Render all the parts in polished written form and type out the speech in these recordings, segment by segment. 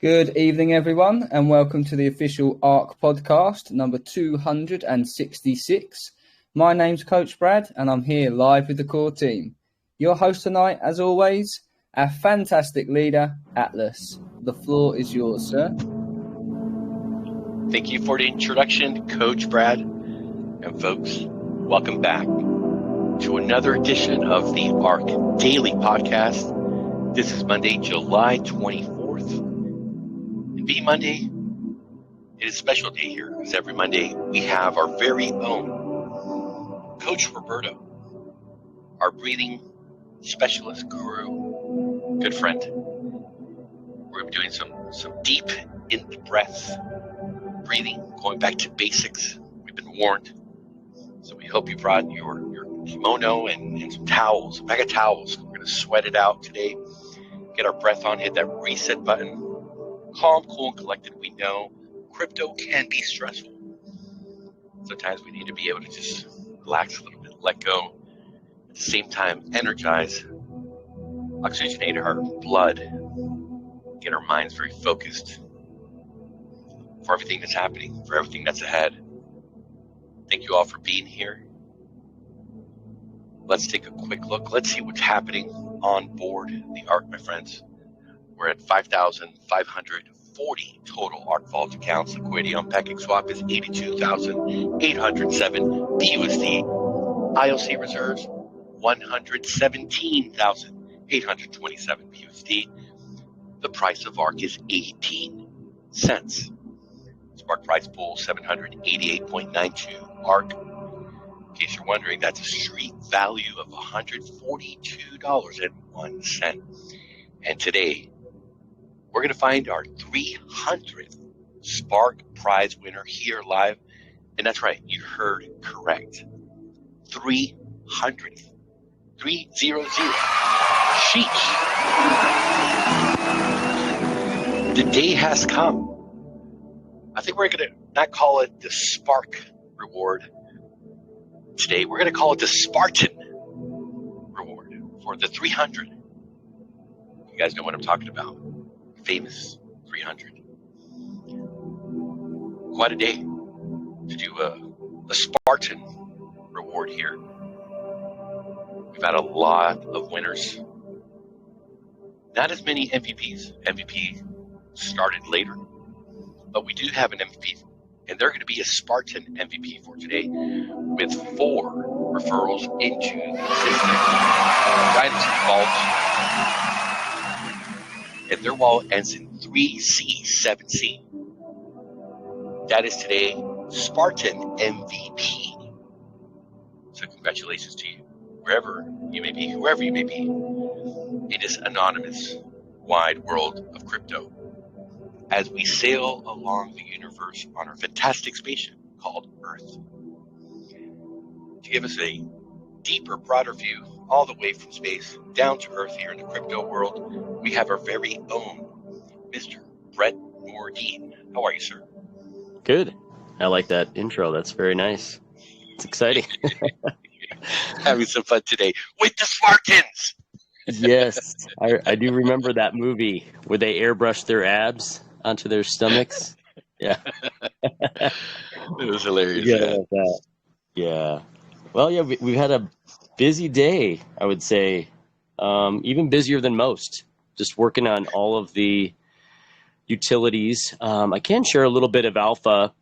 Good evening, everyone, and welcome to the official ARK podcast, number 266. My name's Coach Brad, and I'm here live with the core team. Your host tonight, as always, our fantastic leader, Atlas. The floor is yours, sir. Thank you for the introduction, Coach Brad. And folks, welcome back to another edition of the ARK Daily Podcast. This is Monday, July 24th. And being Monday, it is a special day here, because every Monday we have our very own Coach Roberto, our breathing specialist guru, good friend. We're going to be doing some deep in breaths, breathing, going back to basics. We've been warned. So we hope you brought your kimono and some towels, a bag of towels. We're going to sweat it out today, get our breath on, hit that reset button. Calm, cool, and collected. We know crypto can be stressful. Sometimes we need to be able to just relax a little bit, let go. At the same time, energize, oxygenate our blood, get our minds very focused for everything that's happening, for everything that's ahead. Thank you all for being here. Let's take a quick look. Let's see what's happening on board the ARK, my friends. We're at 5,540 total ARK Vault accounts. Liquidity on PancakeSwap is 82,807 BUSD. IOC reserves 117,827 BUSD. The price of ARK is 18 cents. Spark price pool 788.92 ARK. In case you're wondering, that's a street value of $142.01. And today, we're going to find our 300th Spark prize winner here live. And that's right, you heard correct. 300th. 300. Sheesh. The day has come. I think we're going to not call it the Spark reward today. We're going to call it the Spartan reward for the 300. You guys know what I'm talking about. Famous 300. Quite a day to do a Spartan reward here. We've had a lot of winners. Not as many MVPs. MVP started later. But we do have an MVP, and they're going to be a Spartan MVP for today with 4 referrals into the system, right into the vault. And their wallet ends in 3C7C. That is today Spartan MVP. So congratulations to you, wherever you may be, whoever you may be, in this anonymous, wide world of crypto, as we sail along the universe on our fantastic spaceship called Earth. To give us a deeper, broader view, all the way from space down to Earth here in the crypto world, we have our very own Mr. Brett Nordine. How are you, sir? Good. I like that intro. That's very nice. It's exciting. Having some fun today with the Spartans. Yes, I do remember that movie where they airbrushed their abs onto their stomachs. Yeah. It was hilarious. Yeah, like that. Yeah. Well, yeah, we've had a busy day, I would say, even busier than most, just working on all of the utilities. I can share a little bit of alpha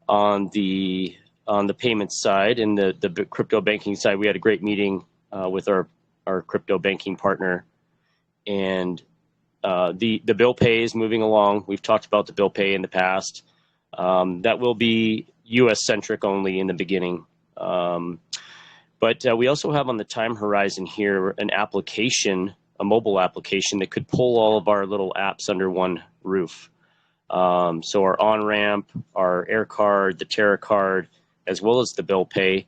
on the payments side and the crypto banking side. We had a great meeting with our crypto banking partner, and the bill pay is moving along. We've talked about the bill pay in the past. That will be U.S. centric only in the beginning. But we also have on the time horizon here an application, a mobile application that could pull all of our little apps under one roof. So our on-ramp, our air card, the Terra card, as well as the bill pay,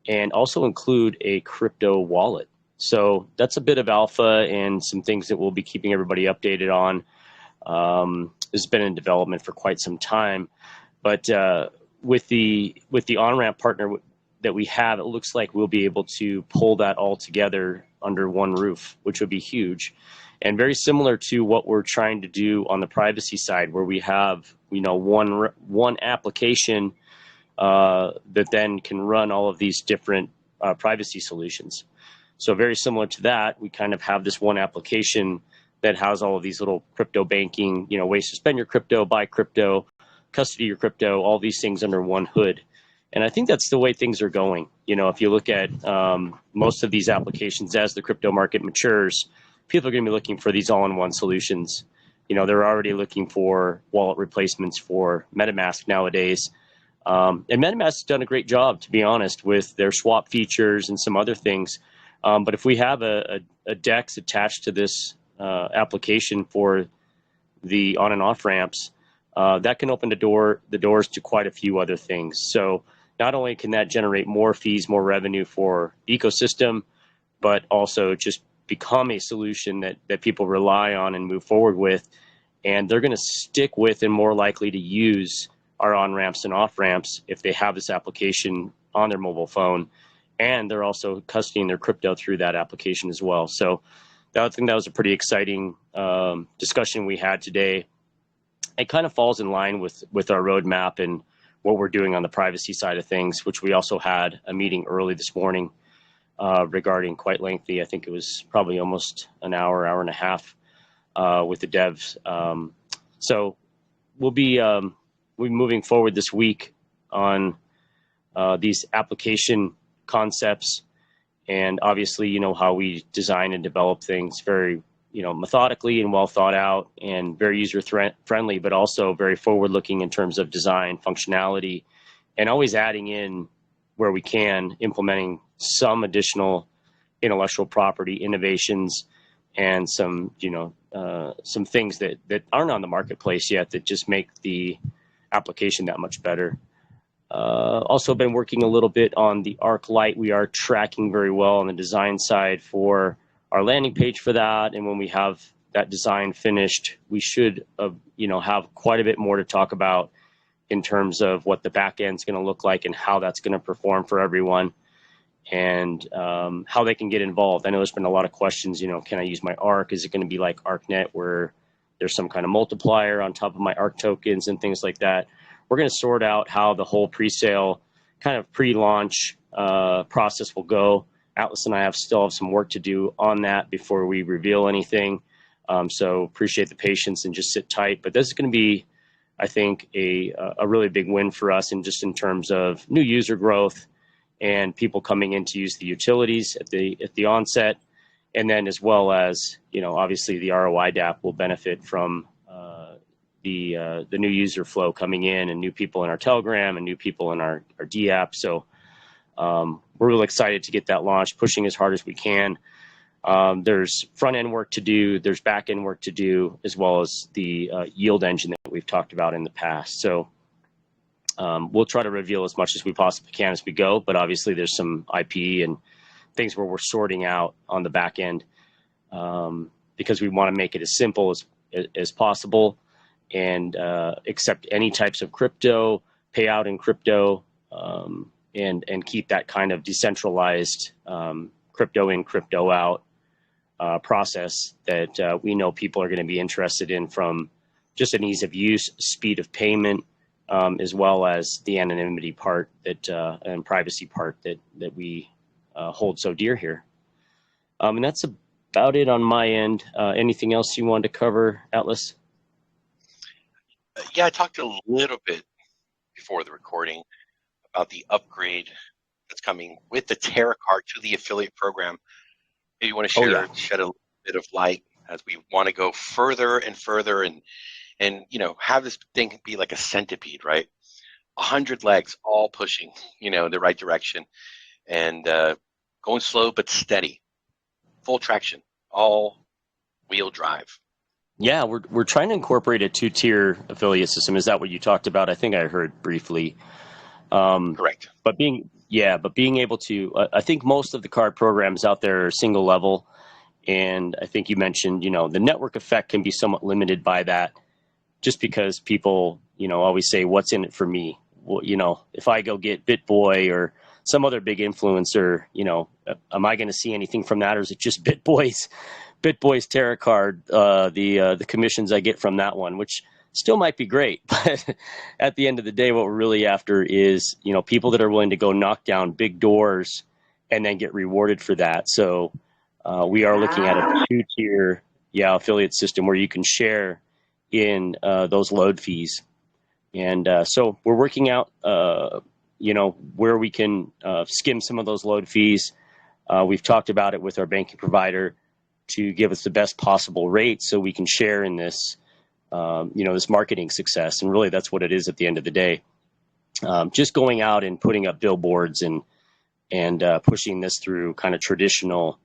and also include a crypto wallet. So that's a bit of alpha and some things that we'll be keeping everybody updated on. This has been in development for quite some time, but with the on-ramp partner that we have, it looks like we'll be able to pull that all together under one roof, which would be huge. And very similar to what we're trying to do on the privacy side, where we have, one application that then can run all of these different privacy solutions. So very similar to that, we kind of have this one application that has all of these little crypto banking, ways to spend your crypto, buy crypto, custody your crypto, all these things under one hood. And I think that's the way things are going. If you look at most of these applications as the crypto market matures, people are going to be looking for these all-in-one solutions. They're already looking for wallet replacements for MetaMask nowadays. And MetaMask has done a great job, to be honest, with their swap features and some other things. But if we have a DEX attached to this application for the on and off ramps, that can open the doors to quite a few other things. So not only can that generate more fees, more revenue for the ecosystem, but also just become a solution that people rely on and move forward with. And they're going to stick with and more likely to use our on-ramps and off-ramps if they have this application on their mobile phone. And they're also custodying their crypto through that application as well. So I think that was a pretty exciting discussion we had today. It kind of falls in line with our roadmap and what we're doing on the privacy side of things, which we also had a meeting early this morning regarding, quite lengthy. I think it was probably almost an hour and a half with the devs. So we'll be moving forward this week on these application concepts, and obviously, how we design and develop things very, methodically and well thought out and very user friendly, but also very forward looking in terms of design, functionality, and always adding in where we can, implementing some additional intellectual property innovations and some things that aren't on the marketplace yet that just make the application that much better. Also been working a little bit on the ARK Lite. We are tracking very well on the design side for our landing page for that. And when we have that design finished, we should, have quite a bit more to talk about in terms of what the back end is going to look like and how that's going to perform for everyone, and how they can get involved. I know there's been a lot of questions, can I use my ARK? Is it going to be like ARKNet where there's some kind of multiplier on top of my ARK tokens and things like that? We're going to sort out how the whole pre-sale kind of pre-launch process will go. Atlas and I still have some work to do on that before we reveal anything. So appreciate the patience and just sit tight. But this is going to be, I think, a really big win for us, and just in terms of new user growth and people coming in to use the utilities at the onset, and then as well as, obviously the ROI DApp will benefit from the new user flow coming in, and new people in our Telegram and new people in our D app. So we're really excited to get that launched, pushing as hard as we can. There's front end work to do, there's back end work to do, as well as the yield engine that we've talked about in the past. So we'll try to reveal as much as we possibly can as we go, but obviously there's some IP and things where we're sorting out on the back end, because we want to make it as simple as possible, and accept any types of crypto, pay out in crypto, and keep that kind of decentralized crypto in, crypto out process that we know people are going to be interested in, from just an ease of use, speed of payment, as well as the anonymity part and privacy part that we hold so dear here. And that's about it on my end. Anything else you wanted to cover, Atlas? Yeah, I talked a little bit before the recording about the upgrade that's coming with the Terra card to the affiliate program. Maybe you want to shed a bit of light as we want to go further and further, and have this thing be like a centipede, right? 100 legs all pushing, the right direction, and going slow but steady, full traction, all wheel drive. Yeah, we're trying to incorporate a 2-tier affiliate system. Is that what you talked about? I think I heard briefly. Correct. But being able to, I think most of the card programs out there are single level, and I think you mentioned, the network effect can be somewhat limited by that, just because people, always say, "What's in it for me?" Well, if I go get BitBoy or some other big influencer, am I going to see anything from that, or is it just BitBoy's BitBoy's tarot card, the commissions I get from that one, which still might be great. But at the end of the day, what we're really after is, people that are willing to go knock down big doors and then get rewarded for that. So we are looking at a 2-tier affiliate system where you can share in those load fees. And so we're working out, where we can skim some of those load fees. We've talked about it with our banking provider to give us the best possible rate so we can share in this, this marketing success. And really that's what it is at the end of the day. Just going out and putting up billboards and pushing this through kind of traditional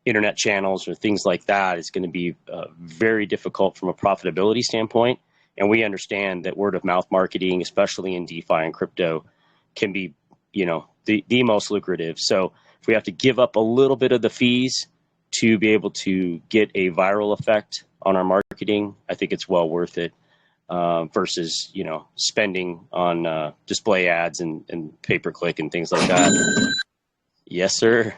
internet channels or things like that is going to be very difficult from a profitability standpoint. And we understand that word of mouth marketing, especially in DeFi and crypto, can be, the most lucrative. So if we have to give up a little bit of the fees to be able to get a viral effect on our marketing, I think it's well worth it versus, spending on display ads and pay-per-click and things like that. Yes, sir.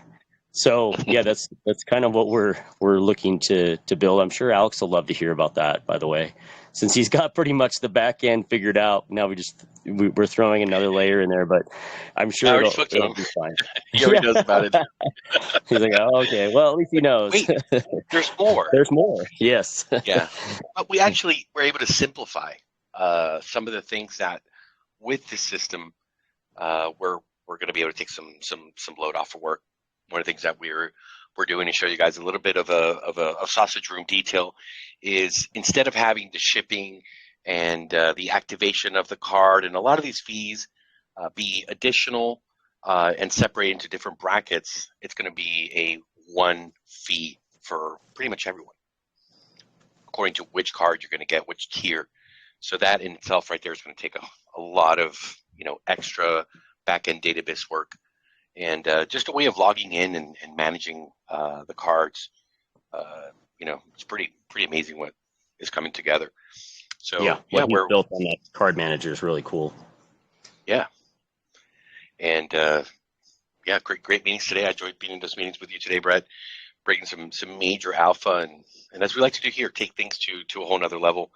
So yeah, that's kind of what we're looking to build. I'm sure Alex will love to hear about that, by the way, since he's got pretty much the back end figured out. Now we're throwing another layer in there, but I'm sure it'll be fine. He already knows about it. He's like, oh, okay, well, at least he knows. Wait, there's more. There's more. Yes. Yeah, but we actually were able to simplify some of the things that with this system we're going to be able to take some load off of work. One of the things that we're doing to show you guys a little bit of a sausage room detail is instead of having the shipping and the activation of the card and a lot of these fees be additional and separated into different brackets, it's going to be a one fee for pretty much everyone, according to which card you're going to get, which tier. So that in itself right there is going to take a lot of extra back-end database work. And just a way of logging in and managing the cards, it's pretty amazing what is coming together. So what we're built on that card manager is really cool. Yeah, and great meetings today. I enjoyed being in those meetings with you today, Brett. Bringing some major alpha and as we like to do here, take things to a whole nother level.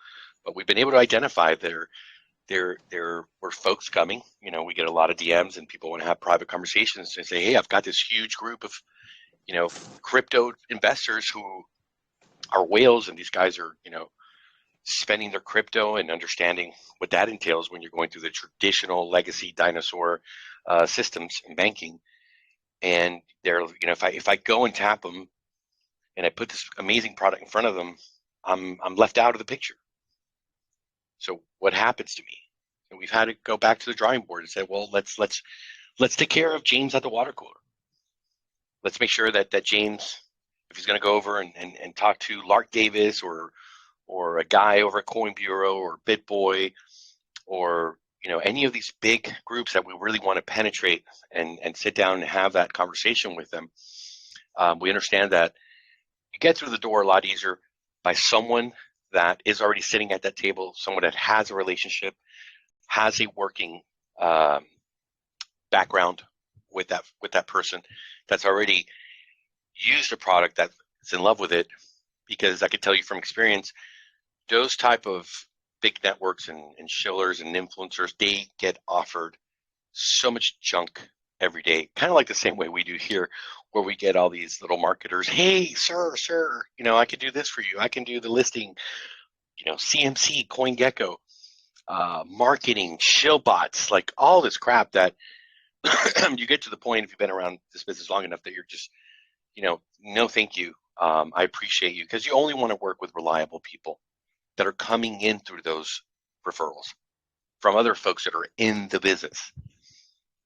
But we've been able to identify there were folks coming. We get a lot of DMs and people want to have private conversations and say, hey, I've got this huge group of, crypto investors who are whales, and these guys are, spending their crypto and understanding what that entails when you're going through the traditional legacy dinosaur systems in banking. And they're, if I go and tap them and I put this amazing product in front of them, I'm left out of the picture. So what happens to me? And we've had to go back to the drawing board and say, well, let's take care of James at the water cooler. Let's make sure that James, if he's going to go over and talk to Lark Davis or a guy over at Coin Bureau or BitBoy or any of these big groups that we really want to penetrate and sit down and have that conversation with them, we understand that you get through the door a lot easier by someone that is already sitting at that table, someone that has a relationship, has a working background with that person that's already used a product that's in love with it. Because I can tell you from experience, those type of big networks and shillers and influencers, they get offered so much junk every day, kind of like the same way we do here, where we get all these little marketers. Hey, sir, I can do this for you. I can do the listing, CMC, CoinGecko, marketing, shillbots, like all this crap that you get to the point, if you've been around this business long enough, that you're just, no, thank you. I appreciate you, because you only want to work with reliable people that are coming in through those referrals from other folks that are in the business,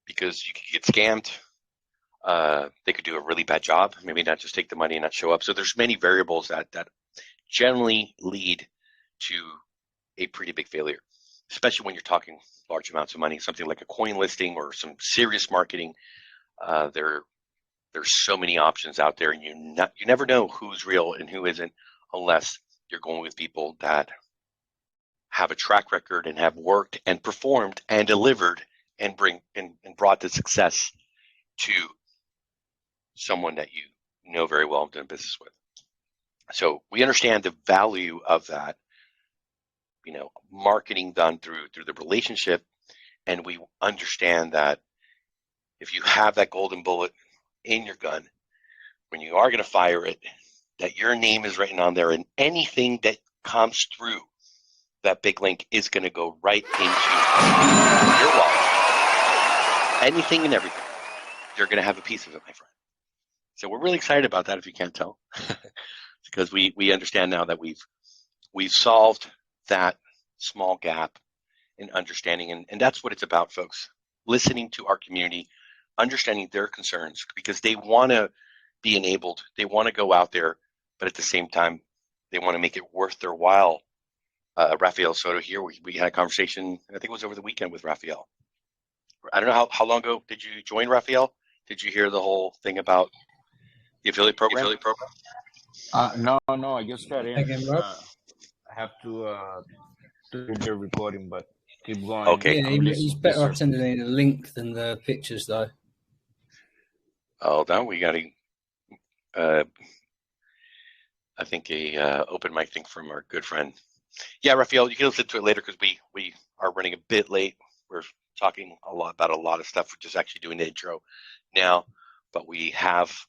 because you could get scammed. They could do a really bad job, maybe not just take the money and not show up. So there's many variables that generally lead to a pretty big failure, especially when you're talking large amounts of money, something like a coin listing or some serious marketing. There's so many options out there, and you never know who's real and who isn't, unless you're going with people that have a track record and have worked and performed and delivered and brought the success to someone that you know very well and done business with. So we understand the value of that, marketing done through the relationship, and we understand that if you have that golden bullet in your gun, when you are going to fire it, that your name is written on there, and anything that comes through that big link is going to go right into your wallet. Anything and everything. You're going to have a piece of it, my friend. So we're really excited about that, if you can't tell, because we understand now that we've solved that small gap in understanding, and that's what it's about, folks. Listening to our community, understanding their concerns, because they want to be enabled. They want to go out there, but at the same time, they want to make it worth their while. Rafael Soto here, we had a conversation, I think it was over the weekend with Rafael. I don't know how long ago did you join, Rafael? Did you hear the whole thing about the affiliate program? No, I just got in. Again, Rob? I have to do the recording, but keep going. Okay. Yeah, he's better off sending the link than the pictures, though. Oh, now we got a, I think a open mic thing from our good friend. Yeah, Rafael, you can listen to it later because we are running a bit late. We're talking about a lot of stuff. We're just actually doing the intro now, but we have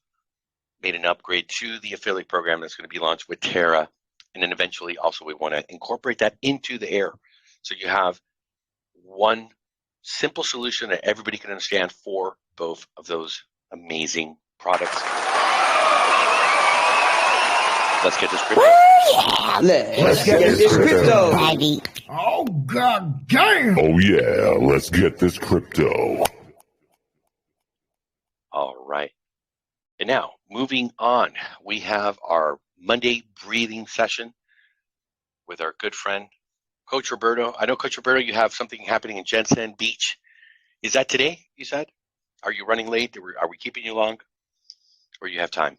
made an upgrade to the affiliate program that's going to be launched with Terra, and then eventually also we want to incorporate that into the air, so you have one simple solution that everybody can understand for both of those amazing products. Let's get this crypto. Let's get this crypto. Oh, god damn! Oh yeah, let's get this crypto. All right. And now, moving on, we have our Monday breathing session with our good friend, Coach Roberto. I know, Coach Roberto, you have something happening in Jensen Beach. Is that today, you said? Are you running late? Are we keeping you long? Or you have time?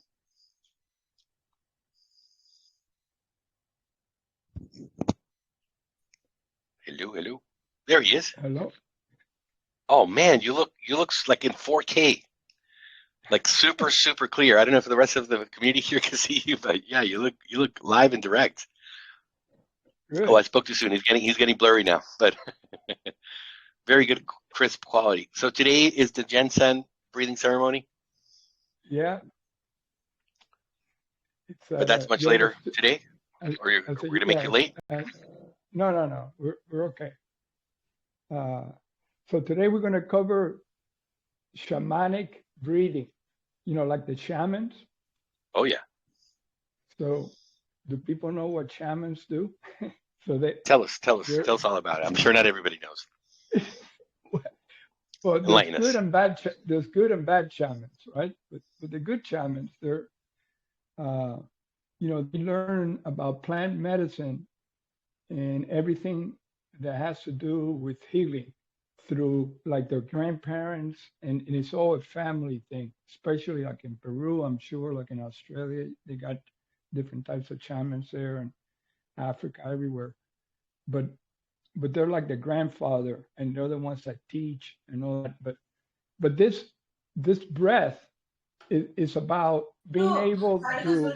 Hello. There he is. Hello. Oh man, you look like in 4K. Like super clear. I don't know if the rest of the community here can see you, but yeah, you look live and direct. Good. Oh, I spoke too soon. He's getting blurry now, but very good, crisp quality. So today is the Jensen breathing ceremony. Yeah. It's, But that's much later today, or we're gonna make you late. No. We're okay. So today we're going to cover shamanic breathing. Like the shamans. Oh yeah. So, do people know what shamans do? So they tell us all about it. I'm sure not everybody knows. Well, Enlighten there's us. there's good and bad shamans, right? But the good shamans, they're, they learn about plant medicine and everything that has to do with healing through like their grandparents, and it's all a family thing, especially like in Peru, I'm sure, like in Australia, they got different types of shamans there, and Africa, everywhere. But they're like the grandfather, and they're the ones that teach and all that. But this breath is about being able to.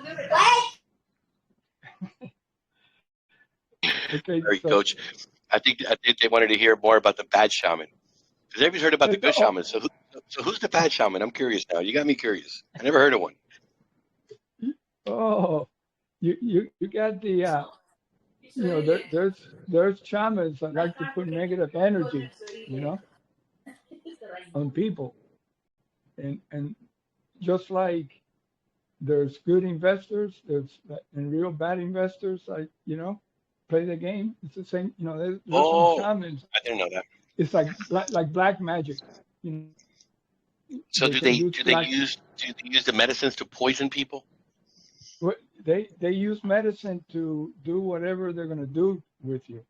Okay, Sorry, Coach. I think they wanted to hear more about the bad shaman. Because everybody's heard about the good shaman. So who's the bad shaman? I'm curious now. You got me curious. I never heard of one. Oh, you got the there's shamans that like to put negative energy, on people, and just like there's good investors, there's and real bad investors, like play the game. It's the same, there's some shamans. I didn't know that. It's like black magic, So do they use the medicines to poison people? They use medicine to do whatever they're going to do with you.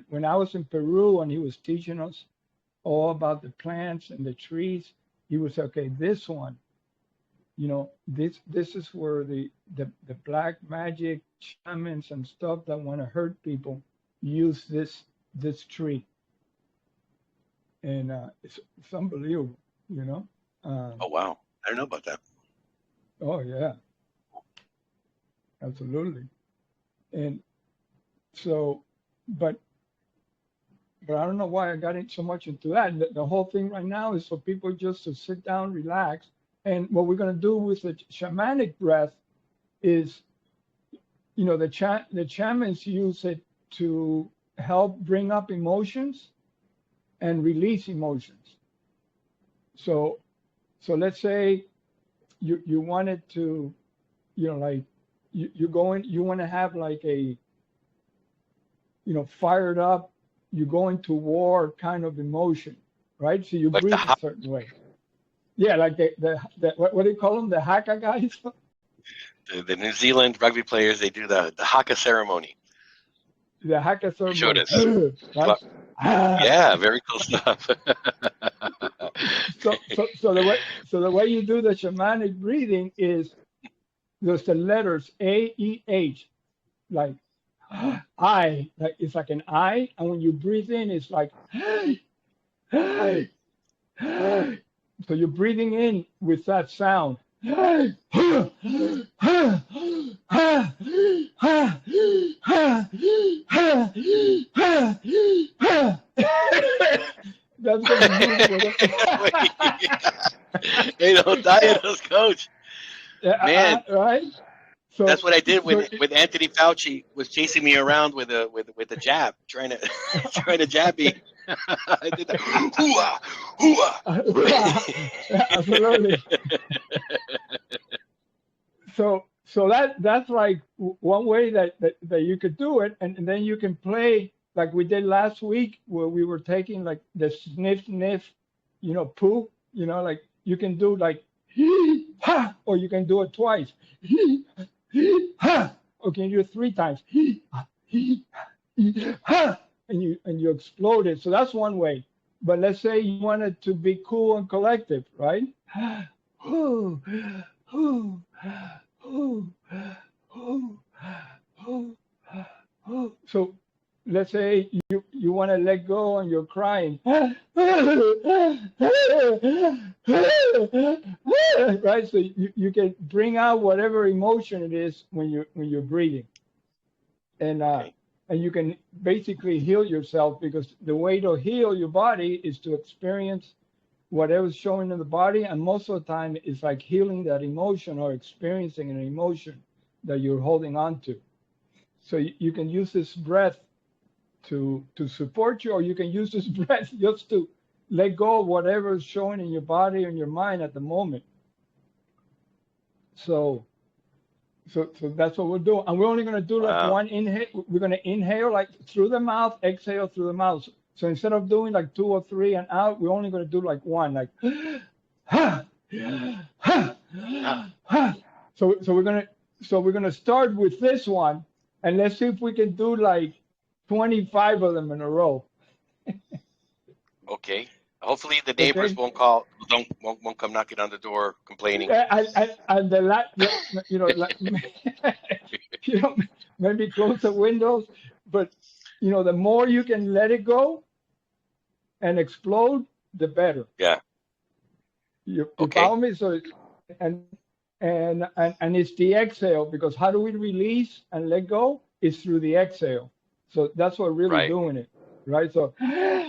When I was in Peru and he was teaching us all about the plants and the trees, he was okay. This one, this is where the black magic shamans and stuff that want to hurt people use this tree, and it's unbelievable, Oh wow, I don't know about that. Oh yeah. absolutely. And so, but I don't know why I got so much into that. The whole thing right now is for people just to sit down, relax. And what we're going to do with the shamanic breath is, the shamans use it to help bring up emotions and release emotions. So let's say you wanted to, like you want to have like a, fired up, you go into war kind of emotion, right? So you Like breathe a certain way. Yeah, like the what do you call them? The Haka guys? the New Zealand rugby players, they do the haka ceremony. The Haka You showed ceremony. us. Right? Yeah, very cool stuff. So the way you do the shamanic breathing is there's the letters A, E, H, like I, like it's like an I, and when you breathe in, it's like so you're breathing in with that sound. That's gonna be useful. They don't die in those, coach. Man, right? So that's what I did with Anthony Fauci was chasing me around with a jab, trying to jab me. I did that. Hoo-ah, hoo-ah. Absolutely. So that's like one way that you could do it, and then you can play like we did last week where we were taking like the sniff, poo, like you can do like ha, or you can do it twice. Ha, or can you do it 3 times? Ha, and you explode it. So that's one way. But let's say you want it to be cool and collective, right? So let's say you want to let go and you're crying, right? So you can bring out whatever emotion it is when you're breathing, and you can basically heal yourself, because the way to heal your body is to experience whatever's showing in the body, and most of the time it's like healing that emotion or experiencing an emotion that you're holding on to. So you can use this breath to support you, or you can use this breath just to let go of whatever is showing in your body and your mind at the moment. So that's what we'll do, and we're only going to do like one inhale. We're going to inhale like through the mouth, exhale through the mouth. So instead of doing like 2 or 3 and out, we're only going to do like 1, like So we're gonna start with this one, and let's see if we can do like 25 of them in a row. Okay. Hopefully the neighbors won't come knocking on the door complaining. And maybe close the windows, but the more you can let it go and explode, the better. Yeah. You follow me? So and it's the exhale, because how do we release and let go? It's through the exhale. So that's what really doing it, right? So now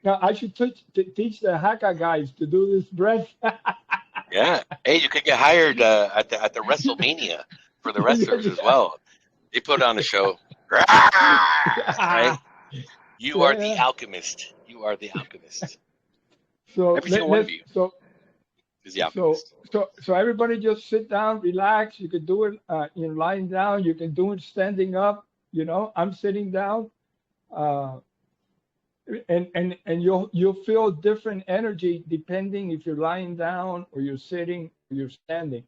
I should teach the Haka guys to do this breath. Yeah. Hey, you could get hired at the WrestleMania for the wrestlers as well. They put on a show. Right? You are the alchemist. You are the alchemist. So every single one of you is the alchemist. So everybody just sit down, relax. You can do it lying down. You can do it standing up. I'm sitting down, and you'll feel different energy depending if you're lying down or you're sitting or you're standing.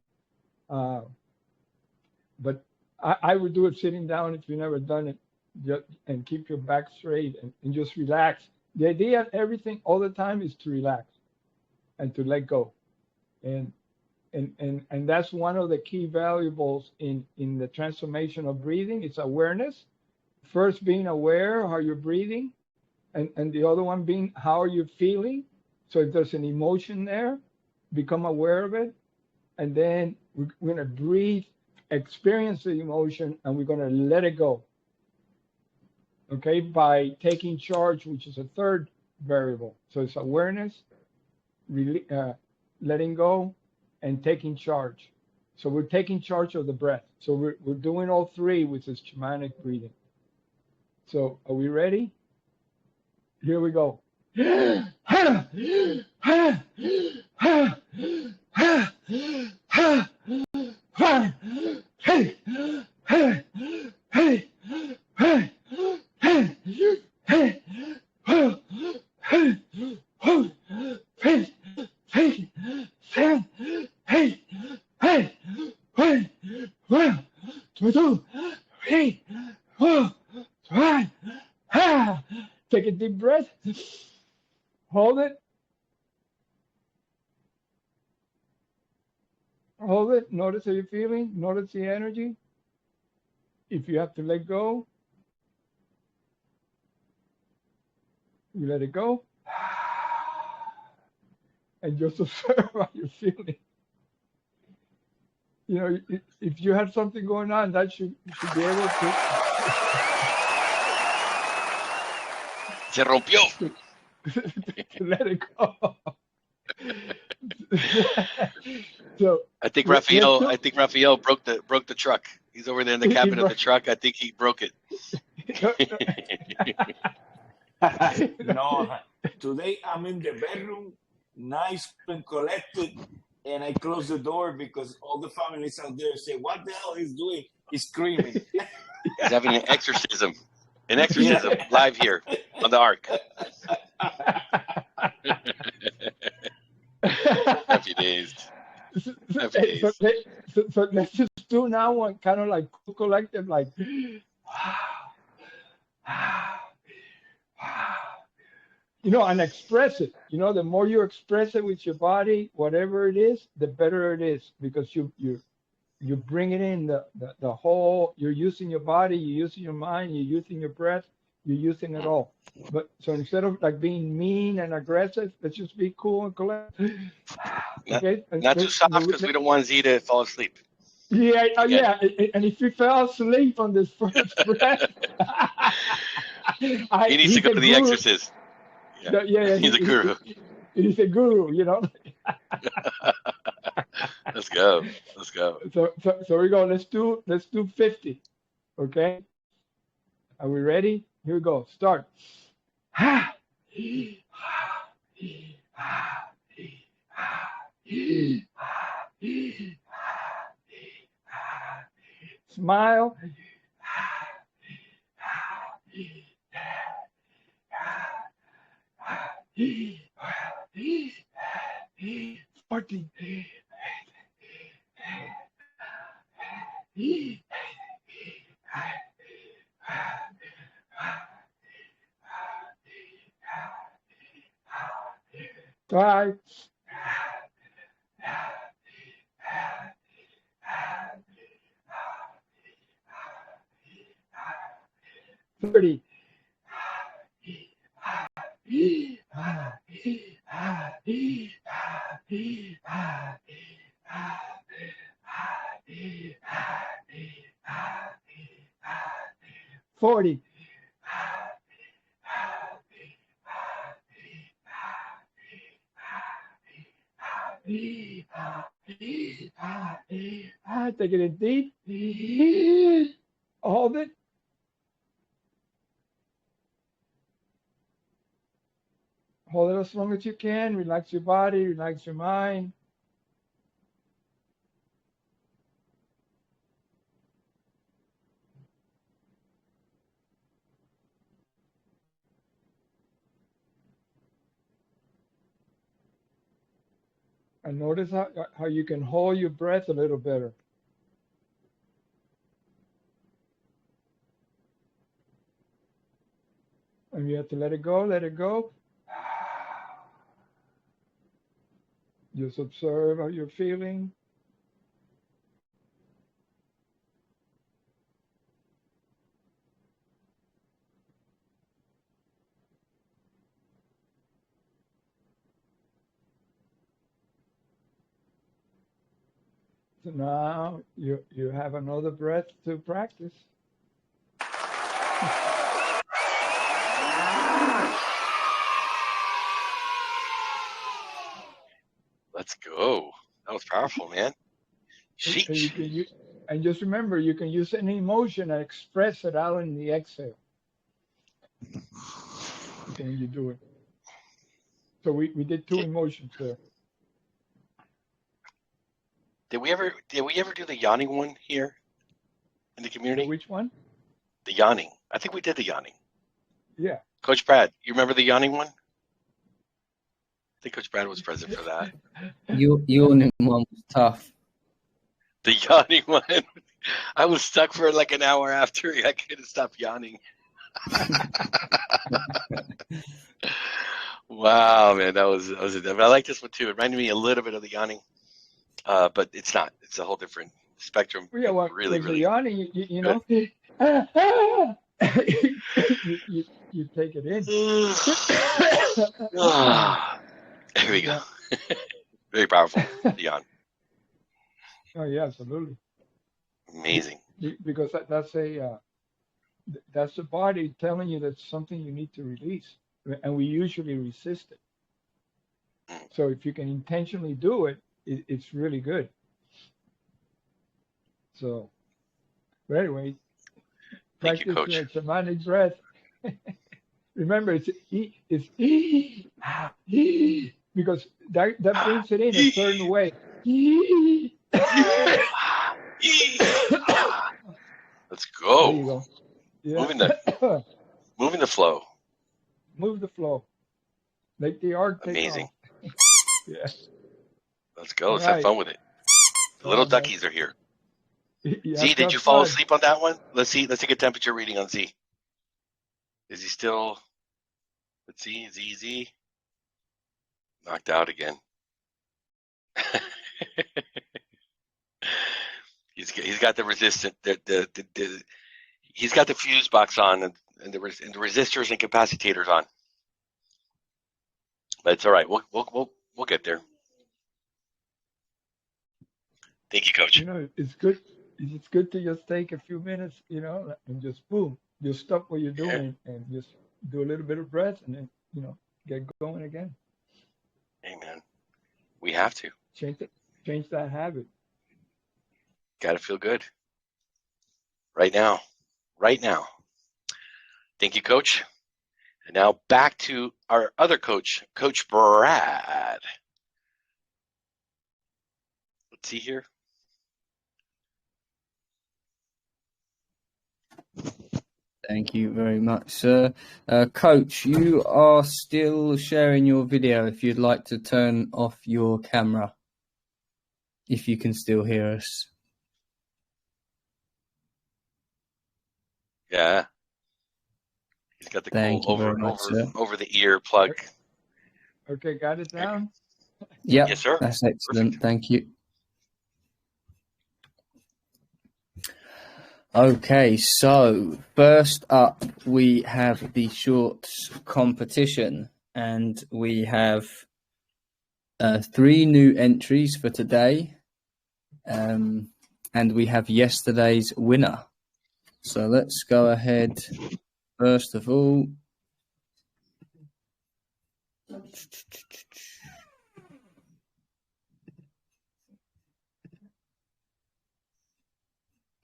But I would do it sitting down if you've never done it, and keep your back straight and just relax. The idea of everything all the time is to relax and to let go, and that's one of the key valuables in the transformation of breathing. It's awareness. First, being aware how you're breathing, and the other one being how are you feeling. So if there's an emotion there, become aware of it, and then we're going to breathe, experience the emotion, and we're going to let it go. Okay, by taking charge, which is a third variable. So it's awareness, letting go, and taking charge. So we're taking charge of the breath. So we're doing all three with this shamanic breathing. So are we ready? Here we go. Take a deep breath. Hold it. Hold it. Notice how you're feeling. Notice the energy. If you have to let go, you let it go. And just observe how you're feeling. You know, if you have something going on, that you should be able to. Se rompió. To let it go. So I think Raphael broke the truck. He's over there in the cabin of the truck. I think he broke it. No, today I'm in the bedroom, nice and collected, and I close the door because all the families out there say, "What the hell he's doing? He's screaming." He's having an exorcism. Live here on the Ark. Happy days. So let's just do now one kind of like collective, like you know, and express it. You know, the more you express it with your body, whatever it is, the better it is, because you bring it in the whole. You're using your body, you're using your mind, you're using your breath, you're using it all. But so instead of like being mean and aggressive, let's just be cool and collected. Okay? Not too soft, because we don't want Z to fall asleep. Yeah, yeah. And if you fell asleep on this first breath, he needs to go to the exorcist. Yeah, he's a guru. He's a guru, you know. Let's go. So we go. Let's do 50. Okay. Are we ready? Here we go. Start. Smile. 14. 5. 30. 40. 50. Take it in deep. Hold it. Hold it as long as you can. Relax your body, relax your mind. And notice how you can hold your breath a little better. And you have to let it go, let it go. Just observe how you're feeling. So now you have another breath to practice. Let's go. That was powerful, man. And and just remember, you can use any emotion and express it out in the exhale when you do it. So we did two emotions there. Did we ever do the yawning one here in the community? Which one? The yawning. I think we did the yawning. Yeah. Coach Brad, you remember the yawning one? I think Coach Brad was present for that. Yawning one was tough. The yawning one. I was stuck for like an hour after. I couldn't stop yawning. Wow, man, that was but I like this one too. It reminded me a little bit of the yawning, but it's not. It's a whole different spectrum. Yeah, well, really, with really. the yawning, you know, you take it in. There we go. Very powerful. The yawn. Oh yeah, absolutely. Amazing. Because that's the body telling you that's something you need to release, and we usually resist it. So if you can intentionally do it, it's really good. So, but anyway, Thank you, practice Coach. shamanic breath. Remember, it's because that brings it in a certain way. Let's go. There you go. Yeah. Moving the flow. Move the flow. Make the ark take Amazing. off. Yeah. Let's go. Let's have fun with it. The little duckies are here. Z, did you fall asleep on that one? Let's see. Let's take a temperature reading on Z. Is he still? Let's see. Z. Knocked out again. He's got the resistant. He's got the fuse box on and the resistors and capacitors on. But it's all right. We'll get there. Thank you, Coach. You know, it's good. It's good to just take a few minutes, you know, and just boom, just stop what you're doing and just do a little bit of breath, and then, you know, get going again. Amen. We have to change that habit. Got to feel good. Right now. Thank you, Coach. And now back to our other coach, Coach Brad. Let's see here. Thank you very much, sir. Coach, you are still sharing your video. If you'd like to turn off your camera, if you can still hear us. Yeah. He's got the cool over the ear plug. Okay, got it down? Yep, yes, sir. That's excellent. Perfect. Thank you. Okay, so first up we have the shorts competition, and we have 3 new entries for today, and we have yesterday's winner. So let's go ahead. First of all,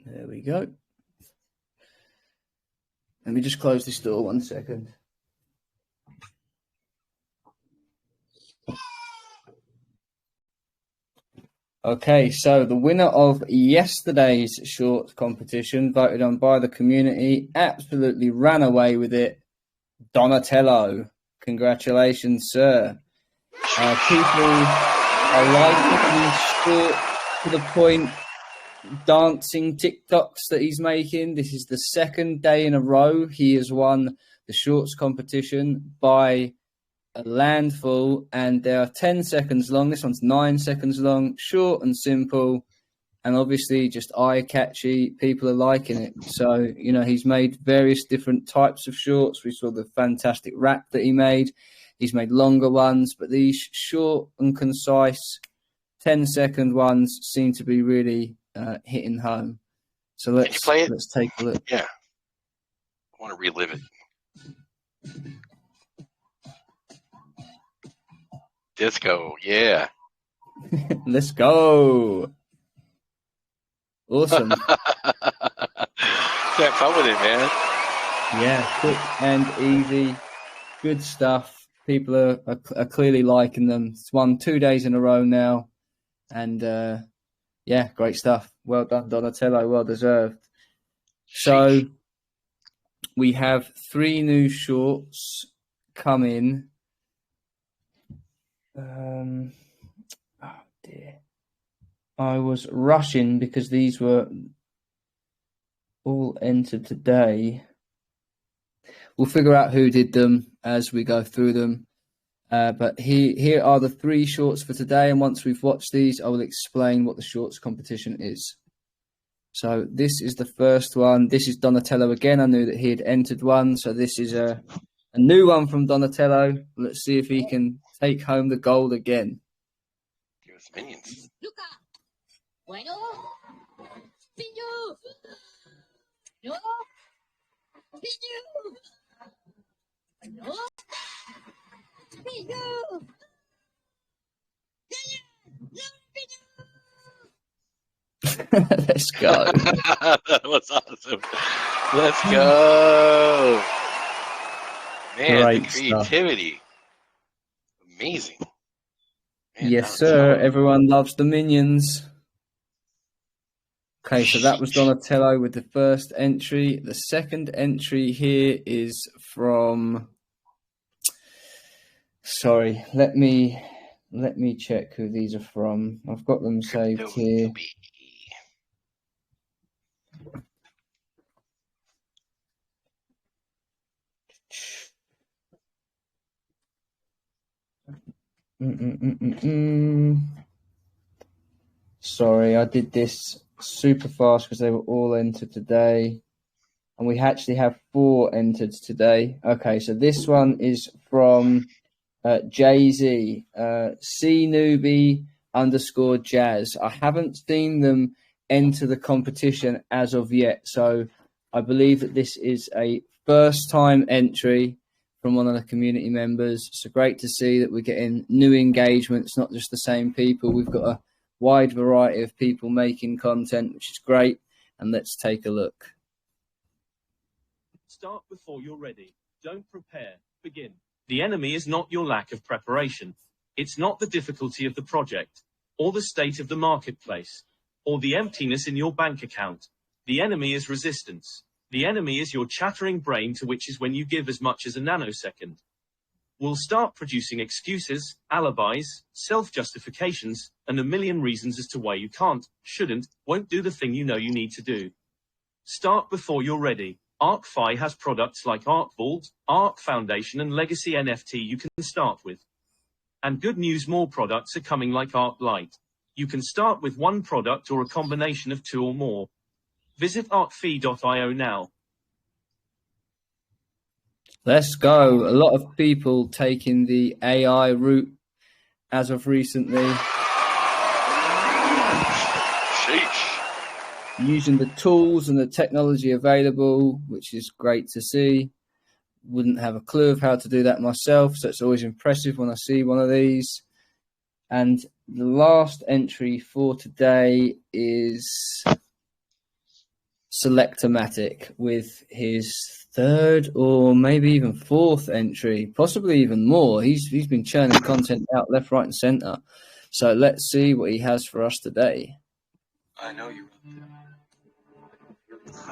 there we go. Let me just close this door 1 second. Okay, so the winner of yesterday's short competition, voted on by the community, absolutely ran away with it, Donatello. Congratulations, sir. People are liking these short, to the point, dancing TikToks that he's making. This is the 2nd day in a row he has won the shorts competition by a landful, and they are 10 seconds long. This one's 9 seconds long, short and simple, and obviously just eye-catchy. People are liking it. So, you know, he's made various different types of shorts. We saw the fantastic rap that he made. He's made longer ones, but these short and concise 10-second ones seem to be really hitting home. So let's take a look. Yeah, I want to relive it. Disco, yeah. Let's go. Awesome. Have fun with it, man. Yeah, quick and easy. Good stuff. People are clearly liking them. It's won 2 days in a row now. And yeah, great stuff. Well done, Donatello. Well deserved. So we have 3 new shorts coming. Oh dear. I was rushing because these were all entered today. We'll figure out who did them as we go through them. But here are the 3 shorts for today. And once we've watched these, I will explain what the shorts competition is. So this is the first one. This is Donatello again. I knew that he had entered one. So this is a new one from Donatello. Let's see if he can take home the gold again. Give us minions. Bueno, Piñu. No. Piñu. No. Piñu. Let's go. That was awesome. Let's go. Man, Great the creativity. Stuff. Amazing. Man, yes, sir. Everyone loves the minions. Okay, so that was Donatello with the first entry. The second entry here is from... Sorry, let me check who these are from. I've got them saved here. Sorry, I did this super fast because they were all entered today. And we actually have 4 entered today. Okay, so this one is from Jay-Z, C-Newbie_Jazz. I haven't seen them enter the competition as of yet. So I believe that this is a first-time entry from one of the community members. So great to see that we're getting new engagements, not just the same people. We've got a wide variety of people making content, which is great. And let's take a look. Start before you're ready. Don't prepare. Begin. The enemy is not your lack of preparation. It's not the difficulty of the project, or the state of the marketplace, or the emptiness in your bank account. The enemy is resistance. The enemy is your chattering brain, to which is when you give as much as a nanosecond. We'll start producing excuses, alibis, self-justifications, and a million reasons as to why you can't, shouldn't, won't do the thing you know you need to do. Start before you're ready. ArkFi has products like Ark Vault, Ark Foundation, and Legacy NFT you can start with. And good news, more products are coming like Ark Lite. You can start with one product or a combination of 2 or more. Visit ArkFi.io now. Let's go. A lot of people taking the AI route as of recently. Using the tools and the technology available, which is great to see. Wouldn't have a clue of how to do that myself, so it's always impressive when I see one of these. And the last entry for today is Selectomatic with his 3rd or maybe even 4th entry, possibly even more. He's been churning content out left, right, and center. So let's see what he has for us today. I know you're up there. I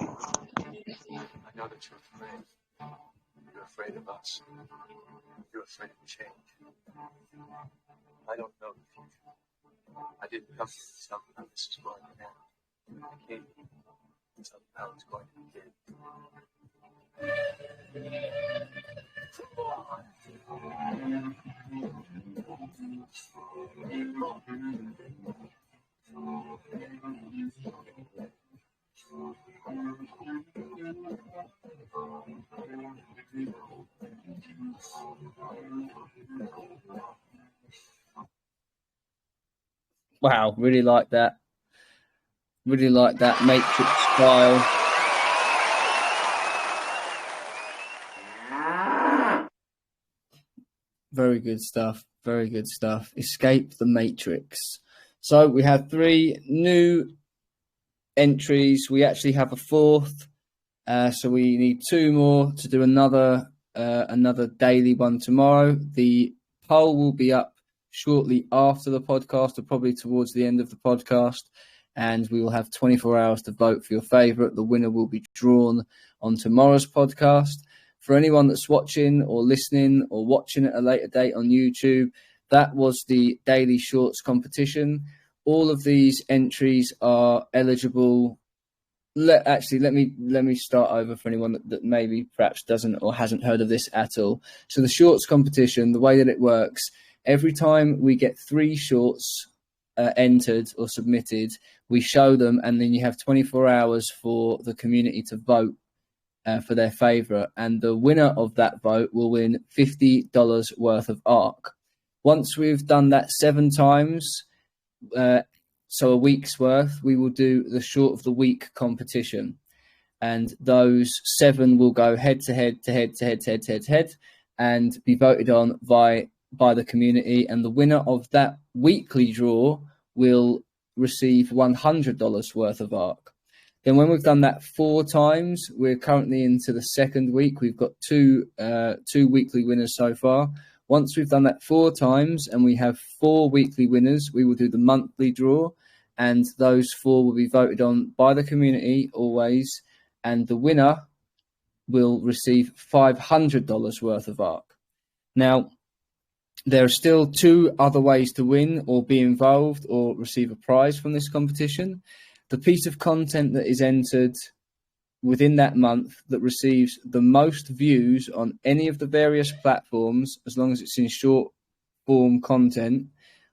know that you're afraid. You're afraid of us. You're afraid of change. I don't know the future. I didn't come here to tell you how this is going to end. I came here to tell you how it's going to begin. Wow, really like that. Really like that matrix style. Very good stuff. Very good stuff. Escape the matrix. So we have 3 new entries. We actually have a 4th. So we need 2 more to do another daily one tomorrow. The poll will be up shortly after the podcast, or probably towards the end of the podcast, and we will have 24 hours to vote for your favorite. The winner will be drawn on tomorrow's podcast. For anyone that's watching or listening or watching at a later date on YouTube, that was the daily shorts competition. All of these entries are eligible. Let me start over for anyone that maybe perhaps doesn't or hasn't heard of this at all. So the shorts competition, the way that it works, every time we get 3 shorts entered or submitted, we show them, and then you have 24 hours for the community to vote for their favorite, and the winner of that vote will win $50 worth of ARK. Once we've done that 7 times, so a week's worth, we will do the short of the week competition, and those 7 will go head to head and be voted on by the community, and the winner of that weekly draw will receive $100 worth of ARK. Then when we've done that 4 times, we're currently into the 2nd week. We've got two weekly winners so far. Once we've done that 4 times and we have 4 weekly winners, we will do the monthly draw, and those 4 will be voted on by the community always, and the winner will receive $500 worth of ARK. Now, there are still 2 other ways to win or be involved or receive a prize from this competition. The piece of content that is entered within that month that receives the most views on any of the various platforms, as long as it's in short form content,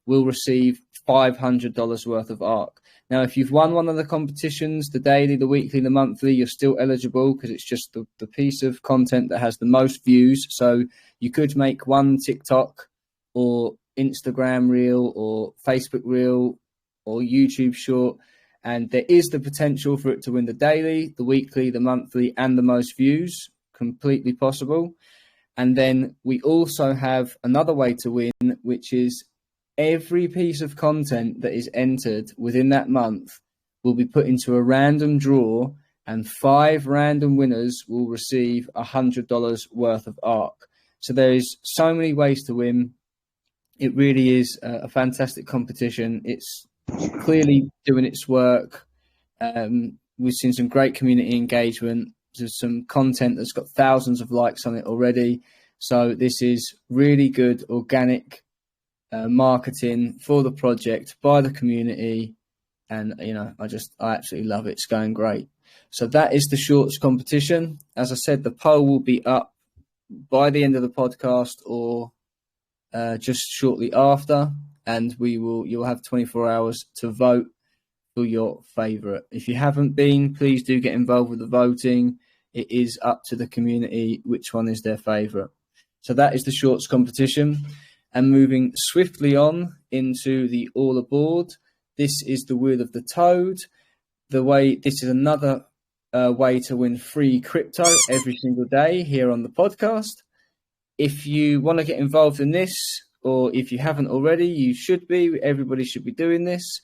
will receive $500 worth of ARK. Now, if you've won one of the competitions, the daily, the weekly, the monthly, you're still eligible because it's just the piece of content that has the most views. So you could make one TikTok or Instagram reel or Facebook reel or YouTube short, and there is the potential for it to win the daily, the weekly, the monthly, and the most views. Completely possible. And then we also have another way to win, which is every piece of content that is entered within that month will be put into a random draw, and 5 random winners will receive $100 worth of ARK. So there is so many ways to win. It really is a fantastic competition. It's clearly doing its work. We've seen some great community engagement. There's some content that's got thousands of likes on it already. So this is really good organic marketing for the project by the community. And, I absolutely love it. It's going great. So that is the shorts competition. As I said, the poll will be up by the end of the podcast or just shortly after, and you'll have 24 hours to vote for your favorite. If you haven't been, please do get involved with the voting. It is up to the community which one is their favorite. So that is the shorts competition. And moving swiftly on into the all aboard, this is the Wheel of the Toad. This is another way to win free crypto every single day here on the podcast. If you want to get involved in this, or if you haven't already, you should be. Everybody should be doing this.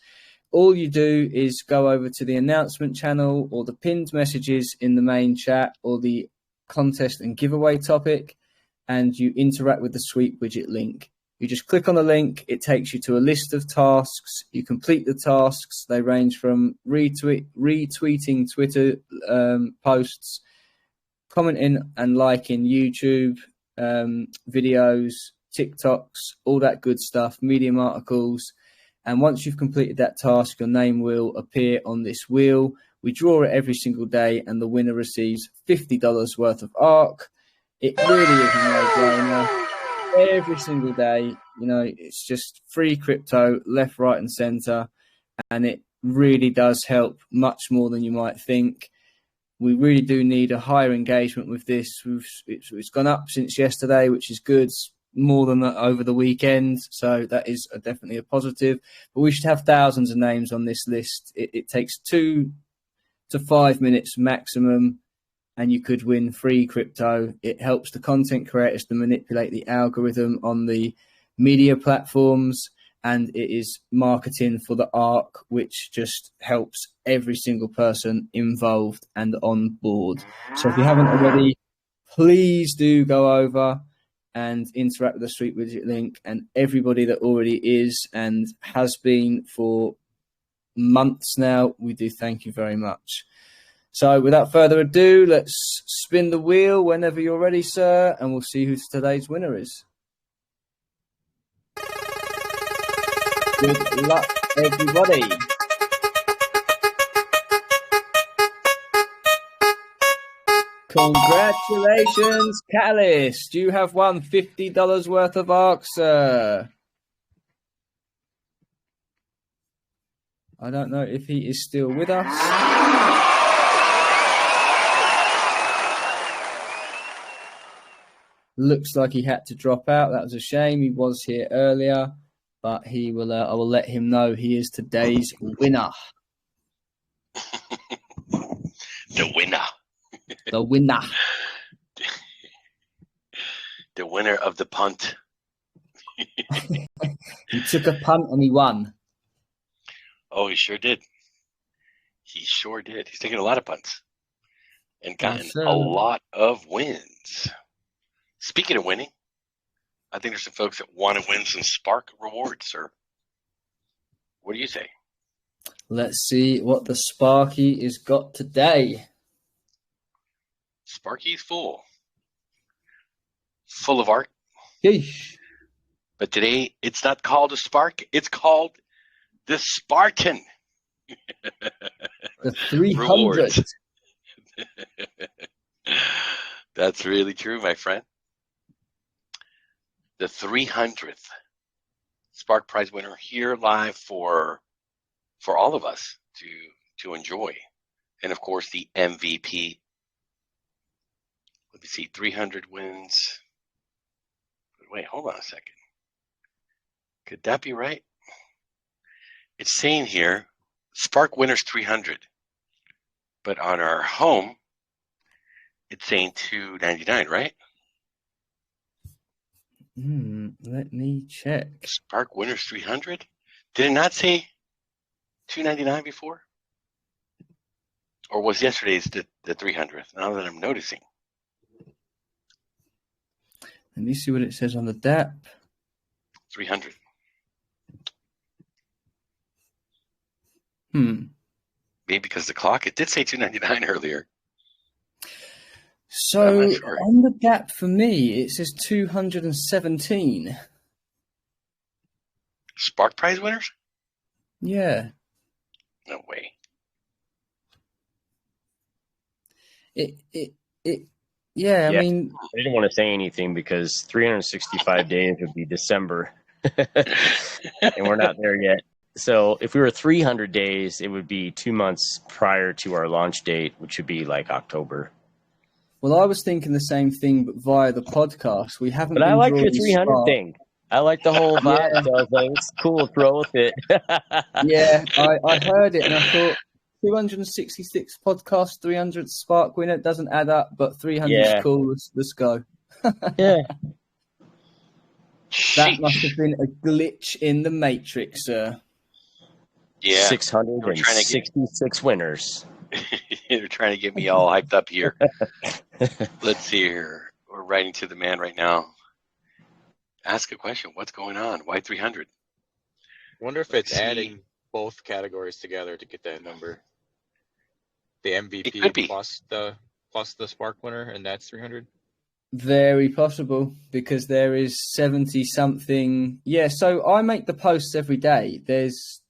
All you do is go over to the announcement channel or the pinned messages in the main chat or the contest and giveaway topic, and you interact with the sweep widget link. You just click on the link. It takes you to a list of tasks. You complete the tasks. They range from retweeting Twitter posts, commenting and liking YouTube videos, TikToks, all that good stuff, Medium articles. And once you've completed that task, your name will appear on this wheel. We draw it every single day, and the winner receives $50 worth of ARK. It really is a no-brainer. Every single day, it's just free crypto left, right, and center, and it really does help much more than you might think. We really do need a higher engagement with this. It's gone up since yesterday, which is good. more than over the weekend. So that is definitely a positive. But we should have thousands of names on this list. It takes 2 to 5 minutes maximum, and you could win free crypto. It helps the content creators to manipulate the algorithm on the media platforms, and it is marketing for the ARK, which just helps every single person involved and on board. So if you haven't already, please do go over and interact with the Street Widget link, and everybody that already is and has been for months now, we do thank you very much. So without further ado, let's spin the wheel whenever you're ready, sir, and we'll see who today's winner is. Good luck, everybody. Congratulations, Catalyst. You have won $50 worth of ARK, sir. I don't know if he is still with us. Looks like he had to drop out. That was a shame. He was here earlier, but he will. I will let him know he is today's winner. The winner. The winner. The winner of the punt. He took a punt and he won. Oh, he sure did. He sure did. He's taken a lot of punts and gotten a lot of wins. Speaking of winning, I think there's some folks that want to win some Spark rewards, sir. What do you say? Let's see what the Sparky has got today. Sparky's full of ARK. Yeesh. But today, it's not called a Spark. It's called the Spartan. The 300. That's really true, my friend. The 300th Spark Prize winner here live for all of us to enjoy. And, of course, the MVP. Let me see, 300 wins. Wait, hold on a second. Could that be right? It's saying here, Spark winners 300. But on our home, it's saying 299, right? Let me check. Spark winners 300? Did it not say 299 before? Or was yesterday's the 300th? Now that I'm noticing. Let me see what it says on the DAP. 300. Maybe because the clock, it did say 299 earlier. So sure. On the DAP for me, it says 217. Spark Prize winners? Yeah. No way. Yeah, I mean, I didn't want to say anything because 365 days would be December, and we're not there yet. So if we were 300 days, it would be 2 months prior to our launch date, which would be like October. Well, I was thinking the same thing, but via the podcast, we haven't. But I like your 300 thing. I like the whole vibe. Yeah. So I was like, it's cool. Let's roll with it. Yeah, I heard it and I thought 266 podcast, 300 Spark winner doesn't add up, but 300 is cool. Let's go. Yeah. That must have been a glitch in the Matrix, sir. Yeah. 666 winners. They're trying to get me all hyped up here. Let's see here. We're writing to the man right now. Ask a question. What's going on? Why 300? Wonder if it's adding both categories together to get that number. The MVP plus the Spark winner, and that's 300. Very possible, because there is 70 something. Yeah, so I make the posts every day. There's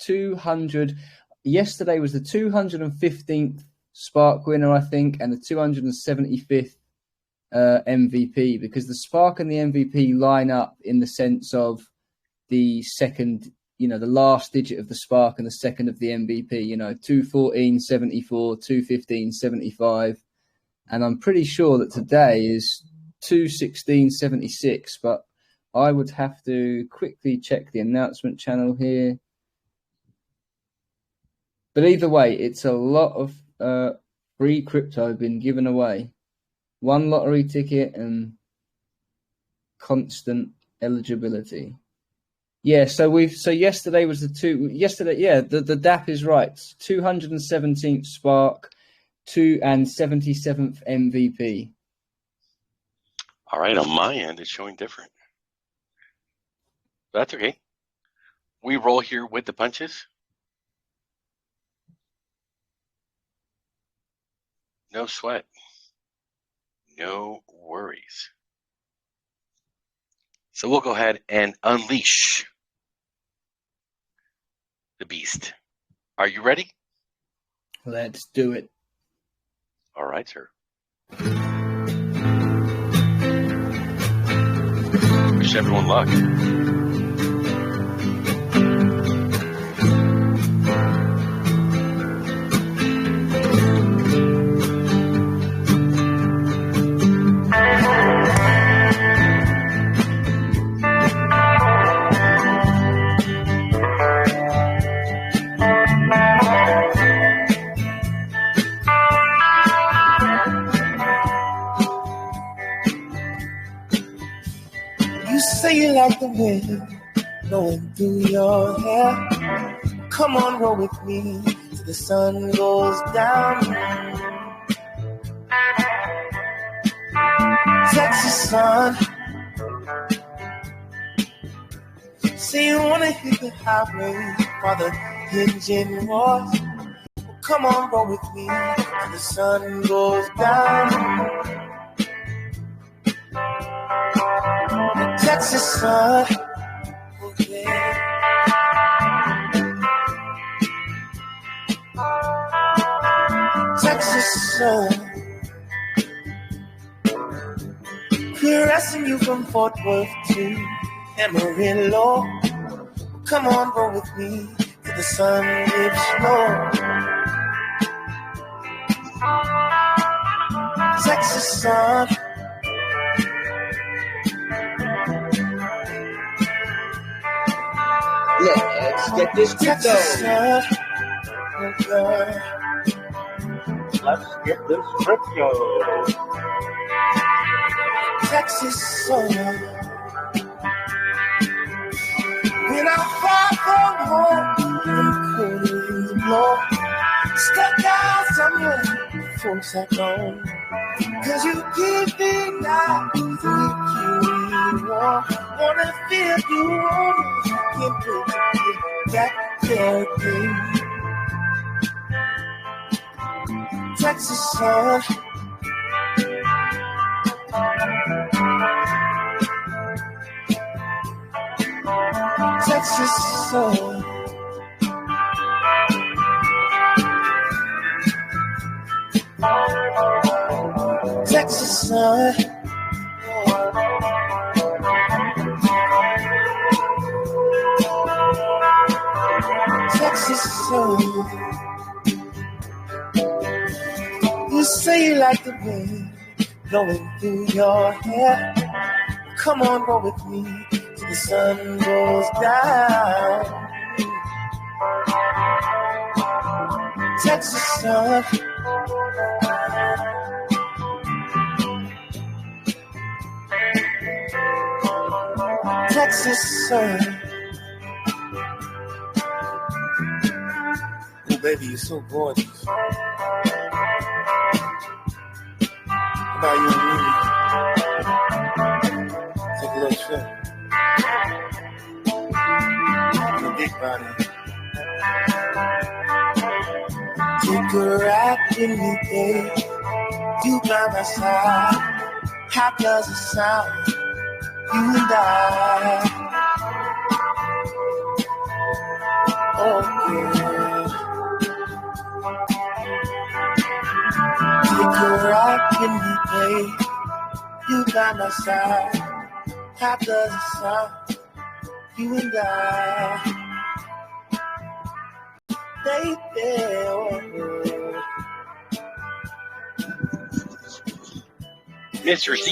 200. Yesterday was the 215th Spark winner, I think, and the 275th MVP, because the Spark and the MVP line up in the sense of the second, the last digit of the Spark and the second of the MVP, 214, 74, 215, 75. And I'm pretty sure that today is 216.76, but I would have to quickly check the announcement channel here. But either way, it's a lot of free crypto been given away. One lottery ticket and constant eligibility. Yeah, so yesterday was the DAP is right. 217th Spark, 277th MVP. All right, on my end, it's showing different. That's okay. We roll here with the punches. No sweat. No worries. So we'll go ahead and unleash the beast. Are you ready? Let's do it. All right, sir. Wish everyone luck. You say you like the wind blowing through your hair. Come on, roll with me till the sun goes down. Texas sun. Say you wanna hit the highway while the engine roars. Come on, roll with me till the sun goes down. Texas sun, oh yeah. Texas sun, caressing you from Fort Worth to Amarillo. Come on, roll with me till the sun dips low. Texas sun. Let's get this crypto. Let's get this crypto. Texas sun. When I'm far from home, and cold winds blow, stuck out somewhere, folks at home. 'Cause you give me life, you keep me warm. Wanna feel you warm, can't break that therapy. Texas sun. Texas sun. Texas sun. Texas sun. You say you like the wind blowing through your hair. Come on, roll with me till the sun goes down. Texas sun. Texas sun. Oh, baby, you're so gorgeous. How about you and me? Take a little trip. Your big body. Take a ride with me, babe. You by my side. How does it sound? You and I. Oh, yeah. Take a ride with me, babe. You by my side. How does it sound? You and I. Baby, Mr. Z,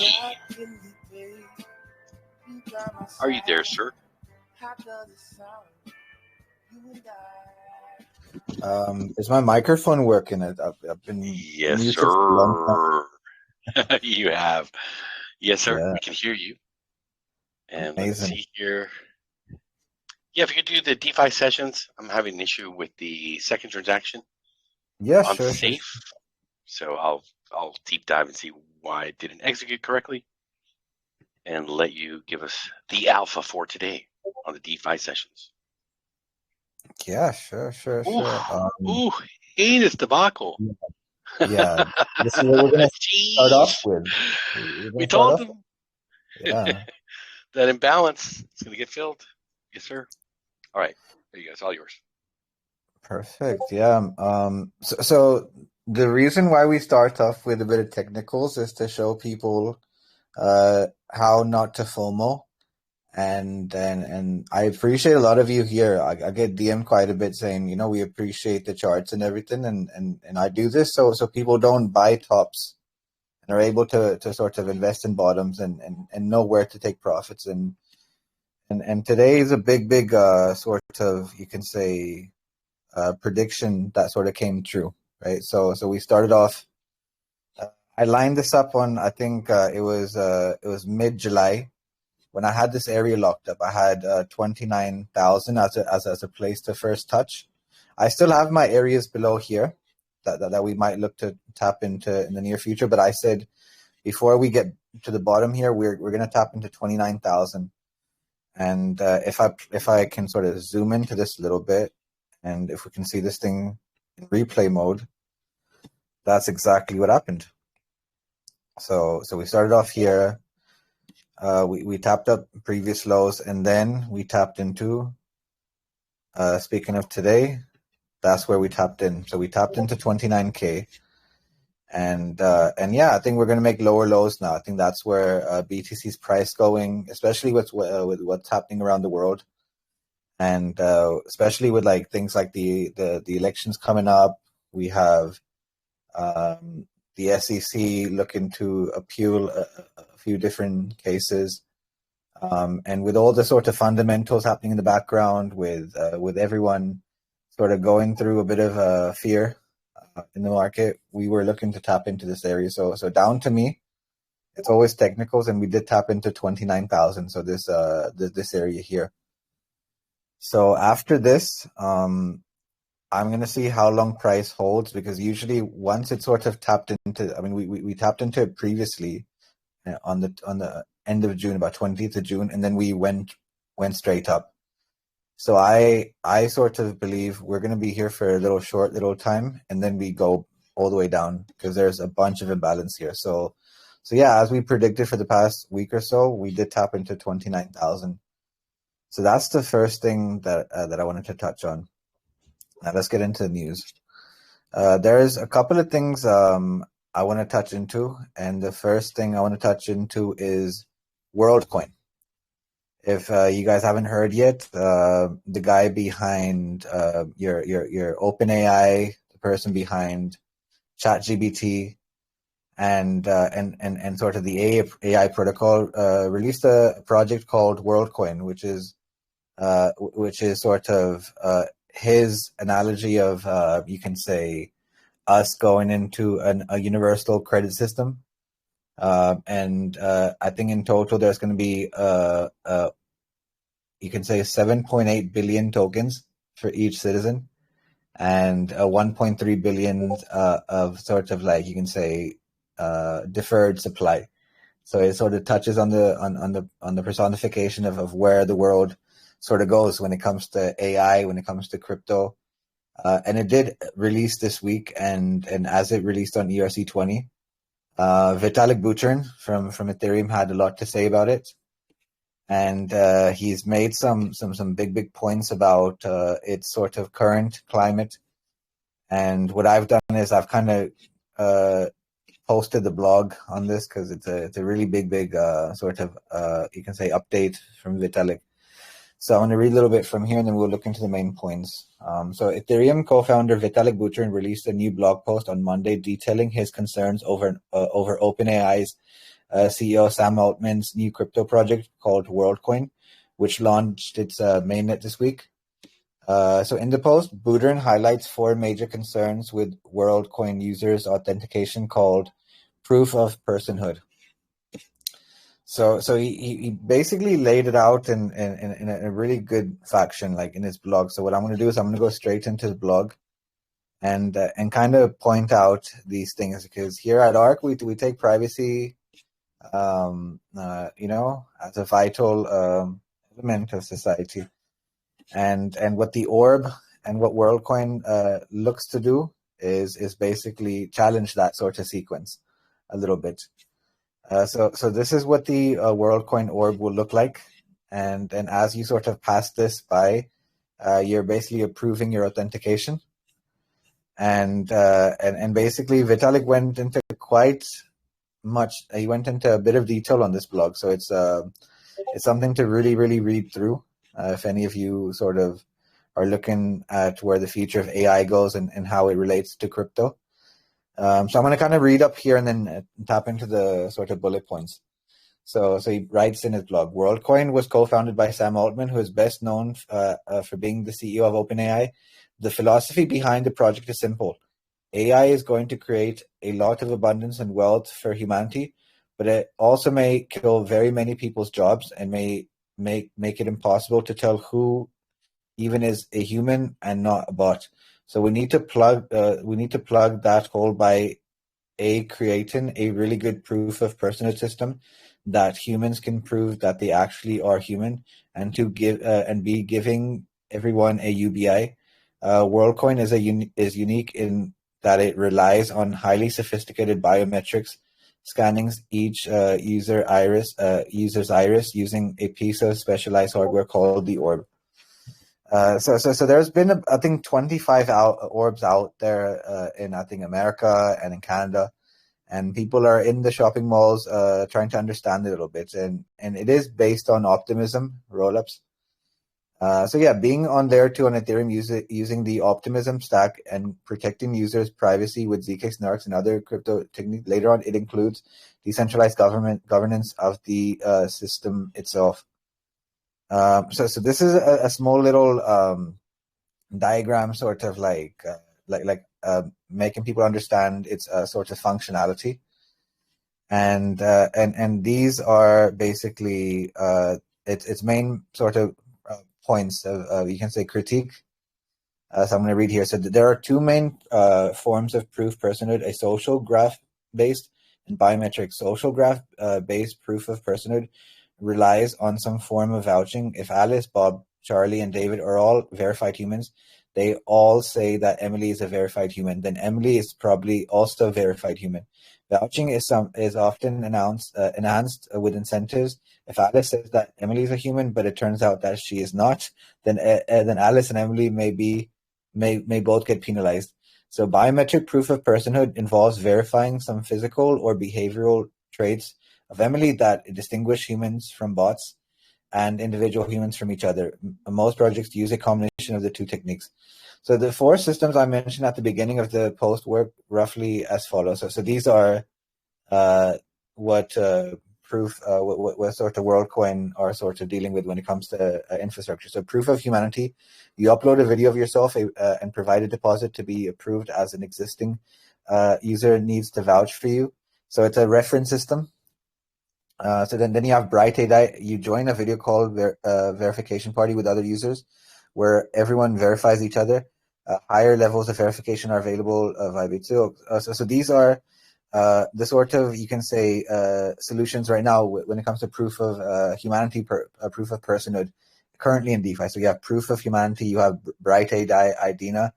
Are you there, sir? Is my microphone working? I've been Yes, muted for a long time. sir. You have. Yes, sir. Yeah. We can hear you. And let's Amazing. see here. Yeah, if you could do the DeFi sessions, I'm having an issue with the second transaction. Yeah, I'm sure. safe, so I'll deep dive and see why it didn't execute correctly, and let you give us the alpha for today on the DeFi sessions. Yeah, sure. Ooh, heinous debacle. Yeah, this is what we're gonna start off with. We told them. Yeah. That imbalance is going to get filled. Yes, sir. All right, there you go. It's all yours. Perfect. Yeah. So the reason why we start off with a bit of technicals is to show people how not to FOMO. And I appreciate a lot of you here. I get DM'd quite a bit saying, we appreciate the charts and everything, and I do this so people don't buy tops and are able to sort of invest in bottoms and know where to take profits. And today is a big sort of, you can say, prediction that sort of came true, right? So we started off. I lined this up on, I think it was mid-July. When I had this area locked up, I had 29,000 as a place to first touch. I still have my areas below here that we might look to tap into in the near future. But I said before we get to the bottom here, we're going to tap into 29,000. And if I can sort of zoom into this a little bit, and if we can see this thing in replay mode, that's exactly what happened. So we started off here. We tapped up previous lows, and then we tapped into, speaking of today, that's where we tapped in. So we tapped into 29K. And yeah, I think we're going to make lower lows now. I think that's where BTC's price going, especially with what's happening around the world. And especially with like things like the elections coming up. We have the SEC looking to appeal a few different cases. And with all the sort of fundamentals happening in the background, with everyone sort of going through a bit of fear in the market, we were looking to tap into this area. So down to me, it's always technicals, and we did tap into 29,000. So this area here. So after this, I'm going to see how long price holds, because usually once it's sort of tapped into, I mean, we tapped into it previously on the end of June, about 20th of June, and then we went straight up. So I sort of believe we're going to be here for a little time, and then we go all the way down, because there's a bunch of imbalance here. So yeah, as we predicted for the past week or so, we did tap into 29,000. So that's the first thing that I wanted to touch on. Now let's get into the news. There's a couple of things I want to touch into, and the first thing I want to touch into is WorldCoin. If you guys haven't heard yet, the guy behind your OpenAI, the person behind ChatGPT, and sort of the AI protocol, released a project called WorldCoin, which is sort of his analogy of, you can say, us going into a universal credit system. And I think in total there's going to be, you can say 7.8 billion tokens for each citizen, and 1.3 billion of sort of, like, you can say, deferred supply. So it sort of touches on the personification of where the world sort of goes when it comes to AI, when it comes to crypto. And it did release this week, and as it released on ERC20, Vitalik Buterin from Ethereum had a lot to say about it, and he's made some big points about its sort of current climate. And what I've done is I've kind of posted the blog on this, because it's a really big sort of you can say update from Vitalik. So I want to read a little bit from here, and then we'll look into the main points. So Ethereum co-founder Vitalik Buterin released a new blog post on Monday detailing his concerns over OpenAI's CEO Sam Altman's new crypto project called WorldCoin, which launched its mainnet this week. So in the post, Budern highlights 4 major concerns with WorldCoin users' authentication called proof of personhood. So he basically laid it out in a really good fashion, like in his blog. So what I'm going to do is I'm going to go straight into his blog and kind of point out these things, because here at ARK we take privacy, as a vital element of society, and what the orb and what WorldCoin looks to do is basically challenge that sort of sequence a little bit. So this is what the WorldCoin orb will look like, and as you sort of pass this by, you're basically approving your authentication, and basically Vitalik went into quite much. He went into a bit of detail on this blog, so it's something to really read through if any of you sort of are looking at where the future of AI goes and how it relates to crypto. So I'm going to kind of read up here and then tap into the sort of bullet points. So he writes in his blog, WorldCoin was co-founded by Sam Altman, who is best known for being the CEO of OpenAI. The philosophy behind the project is simple. AI is going to create a lot of abundance and wealth for humanity, but it also may kill very many people's jobs and may make it impossible to tell who even is a human and not a bot. So we need to plug that hole by creating a really good proof of personhood system that humans can prove that they actually are human, and to give giving everyone a UBI. WorldCoin is unique in that it relies on highly sophisticated biometrics, scanning each user's iris using a piece of specialized hardware called the orb. So there's been I think 25 orbs out there in I think America and in Canada, and people are in the shopping malls trying to understand it a little bit, and it is based on optimism rollups. So yeah, being on layer 2 on Ethereum using the optimism stack and protecting users' privacy with zk snarks and other crypto techniques. Later on, it includes decentralized governance of the system itself. So this is a small little diagram, sort of like making people understand its sort of functionality, and these are basically its main sort of points of you can say critique. So I'm going to read here. So there are 2 main forms of proof personhood: a social graph based and biometric. Social graph based proof of personhood relies on some form of vouching. If Alice, Bob, Charlie, and David are all verified humans, they all say that Emily is a verified human, then Emily is probably also a verified human. Vouching is often enhanced with incentives. If Alice says that Emily is a human, but it turns out that she is not, then Alice and Emily may both get penalized. So biometric proof of personhood involves verifying some physical or behavioral traits of Emily that distinguish humans from bots and individual humans from each other. Most projects use a combination of the 2 techniques. So the 4 systems I mentioned at the beginning of the post work roughly as follows. So these are what sort of WorldCoin are sort of dealing with when it comes to infrastructure. So proof of humanity, you upload a video of yourself and provide a deposit to be approved as an existing user needs to vouch for you. So it's a reference system. So then you have Bright AI. You join a video call verification party with other users where everyone verifies each other. Higher levels of verification are available via Bitso. So these are the sort of, you can say, solutions right now when it comes to proof of humanity, proof of personhood currently in DeFi. So you have proof of humanity, you have Bright AI, Idina,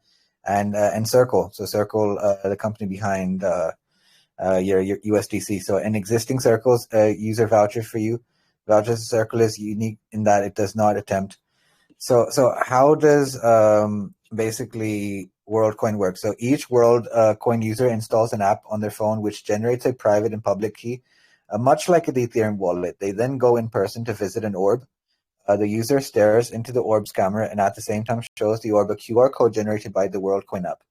and Circle. So Circle, the company behind your USDC. So in existing circles, user voucher for you. Vouchers Circle is unique in that it does not attempt. So how does basically WorldCoin work? So each WorldCoin user installs an app on their phone which generates a private and public key, much like the Ethereum wallet. They then go in person to visit an orb. The user stares into the orb's camera and at the same time shows the orb a QR code generated by the WorldCoin app,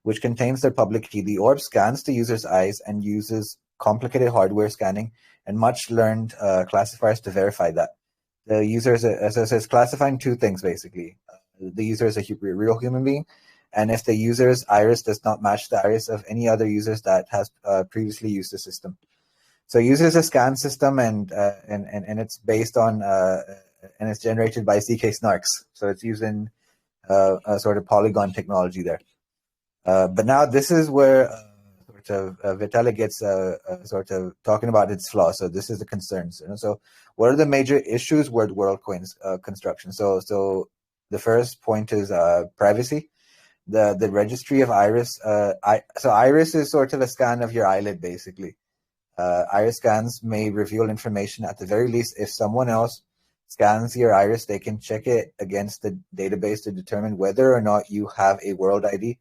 which contains their public key. The orb scans the user's eyes and uses complicated hardware scanning and much learned classifiers to verify that. the user is it's classifying two things basically. The user is a real human being, and if the user's iris does not match the iris of any other users that has previously used the system. So uses a scan system, and it's based on and it's generated by ZK Snarks. So it's using a sort of polygon technology there. But now this is where Vitalik gets sort of talking about its flaws. So this is the concerns. So what are the major issues with WorldCoin's construction? So the first point is privacy. The registry of iris. So iris is sort of a scan of your eyelid, basically. Iris scans may reveal information. At the very least, if someone else scans your iris, they can check it against the database to determine whether or not you have a world ID.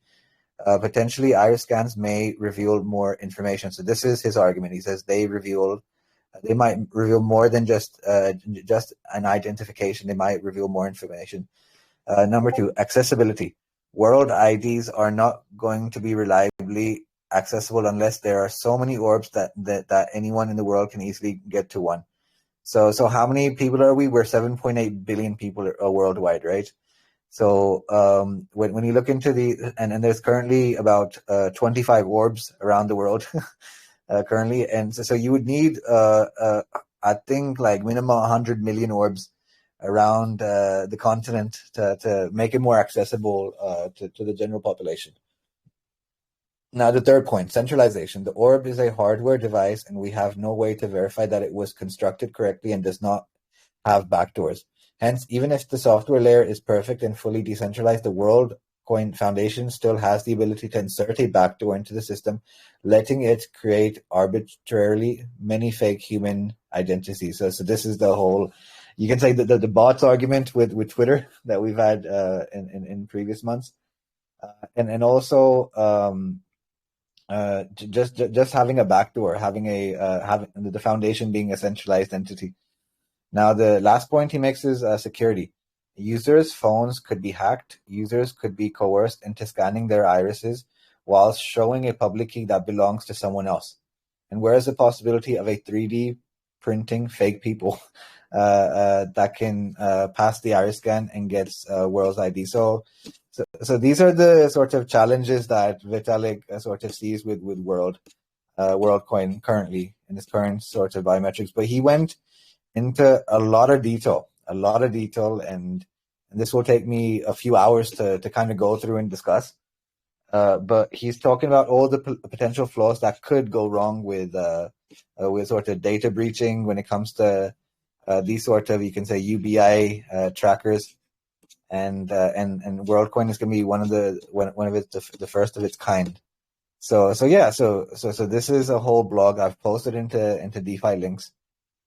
Potentially, iris scans may reveal more information. So this is his argument. He says they might reveal more than just an identification. They might reveal more information. Number two, accessibility. World IDs are not going to be reliably accessible unless there are so many orbs that anyone in the world can easily get to one. So how many people are we? We're 7.8 billion people worldwide, right? So when you look into and there's currently about 25 orbs around the world currently, and so you would need I think like minimum 100 million orbs around the continent to make it more accessible to the general population. Now, the third point, centralization. The orb is a hardware device, and we have no way to verify that it was constructed correctly and does not have backdoors. Hence, even if the software layer is perfect and fully decentralized, the WorldCoin Foundation still has the ability to insert a backdoor into the system, letting it create arbitrarily many fake human identities. So this is the whole, you can say the bots argument with Twitter that we've had in previous months, and also just having a backdoor, having the foundation being a centralized entity. Now, the last point he makes is security. Users' phones could be hacked. Users could be coerced into scanning their irises while showing a public key that belongs to someone else. And where is the possibility of a 3D printing fake people that can pass the iris scan and gets world's ID? So these are the sort of challenges that Vitalik sort of sees with WorldCoin currently in his current sort of biometrics. But he went into a lot of detail, and this will take me a few hours to kind of go through and discuss. But he's talking about all the potential flaws that could go wrong with sort of data breaching when it comes to these sort of, you can say, UBI trackers, and WorldCoin is going to be one of the first of its kind. So this is a whole blog I've posted into DeFi links,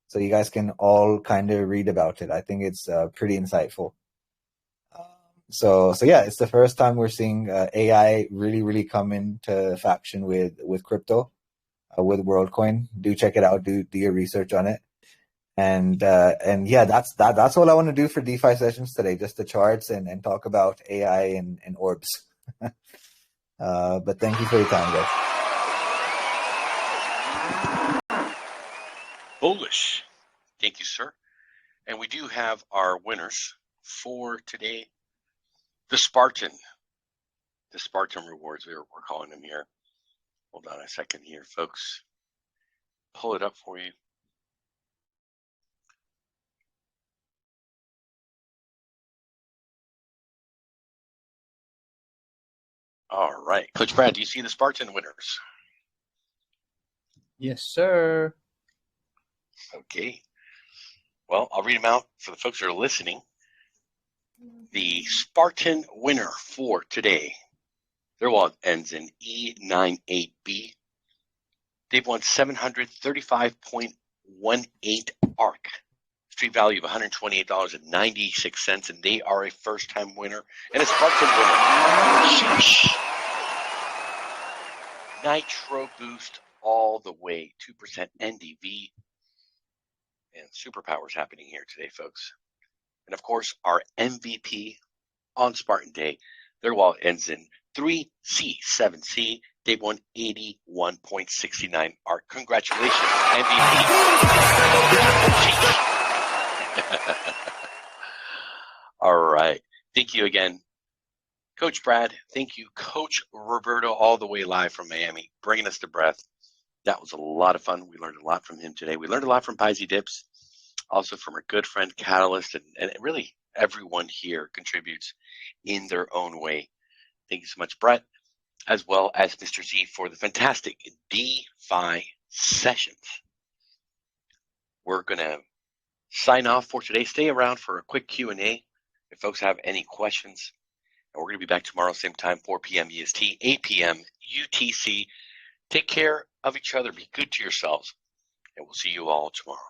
so you guys can all kind of read about it. I think it's pretty insightful. So yeah, it's the first time we're seeing AI really come into faction with crypto, with WorldCoin. Do check it out. Do your research on it. And yeah, that's all I want to do for DeFi sessions today. Just the charts and talk about AI and orbs. But thank you for your time, guys. Bullish. Thank you, sir. And we do have our winners for today. The Spartan rewards, we're calling them here. Hold on a second here, folks. Pull it up for you. All right. Coach Brad, do you see the Spartan winners? Yes, sir. Okay. Well, I'll read them out for the folks that are listening. The Spartan winner for today, their wallet ends in E98B. They've won 735.18 ARK. Street value of $128.96, and they are a first-time winner and a Spartan winner. Sheesh. Nitro boost all the way, 2% NDV, and superpowers happening here today, folks. And of course, our MVP on Spartan Day, their wallet ends in 3C7C. They won 81.69 ARK. Congratulations, MVP. All right. Thank you again, Coach Brad. Thank you, Coach Roberto, all the way live from Miami, bringing us to breath. That was a lot of fun. We learned a lot from him today. We learned a lot from Pisey Dips, also from our good friend Catalyst, and really everyone here contributes in their own way. Thank you so much, Brett, as well as Mr. Z for the fantastic DeFi sessions. We're going to sign off for today. Stay around for a quick Q&A if folks have any questions. And we're going to be back tomorrow, same time, 4 p.m. EST, 8 p.m. UTC. Take care of each other. Be good to yourselves. And we'll see you all tomorrow.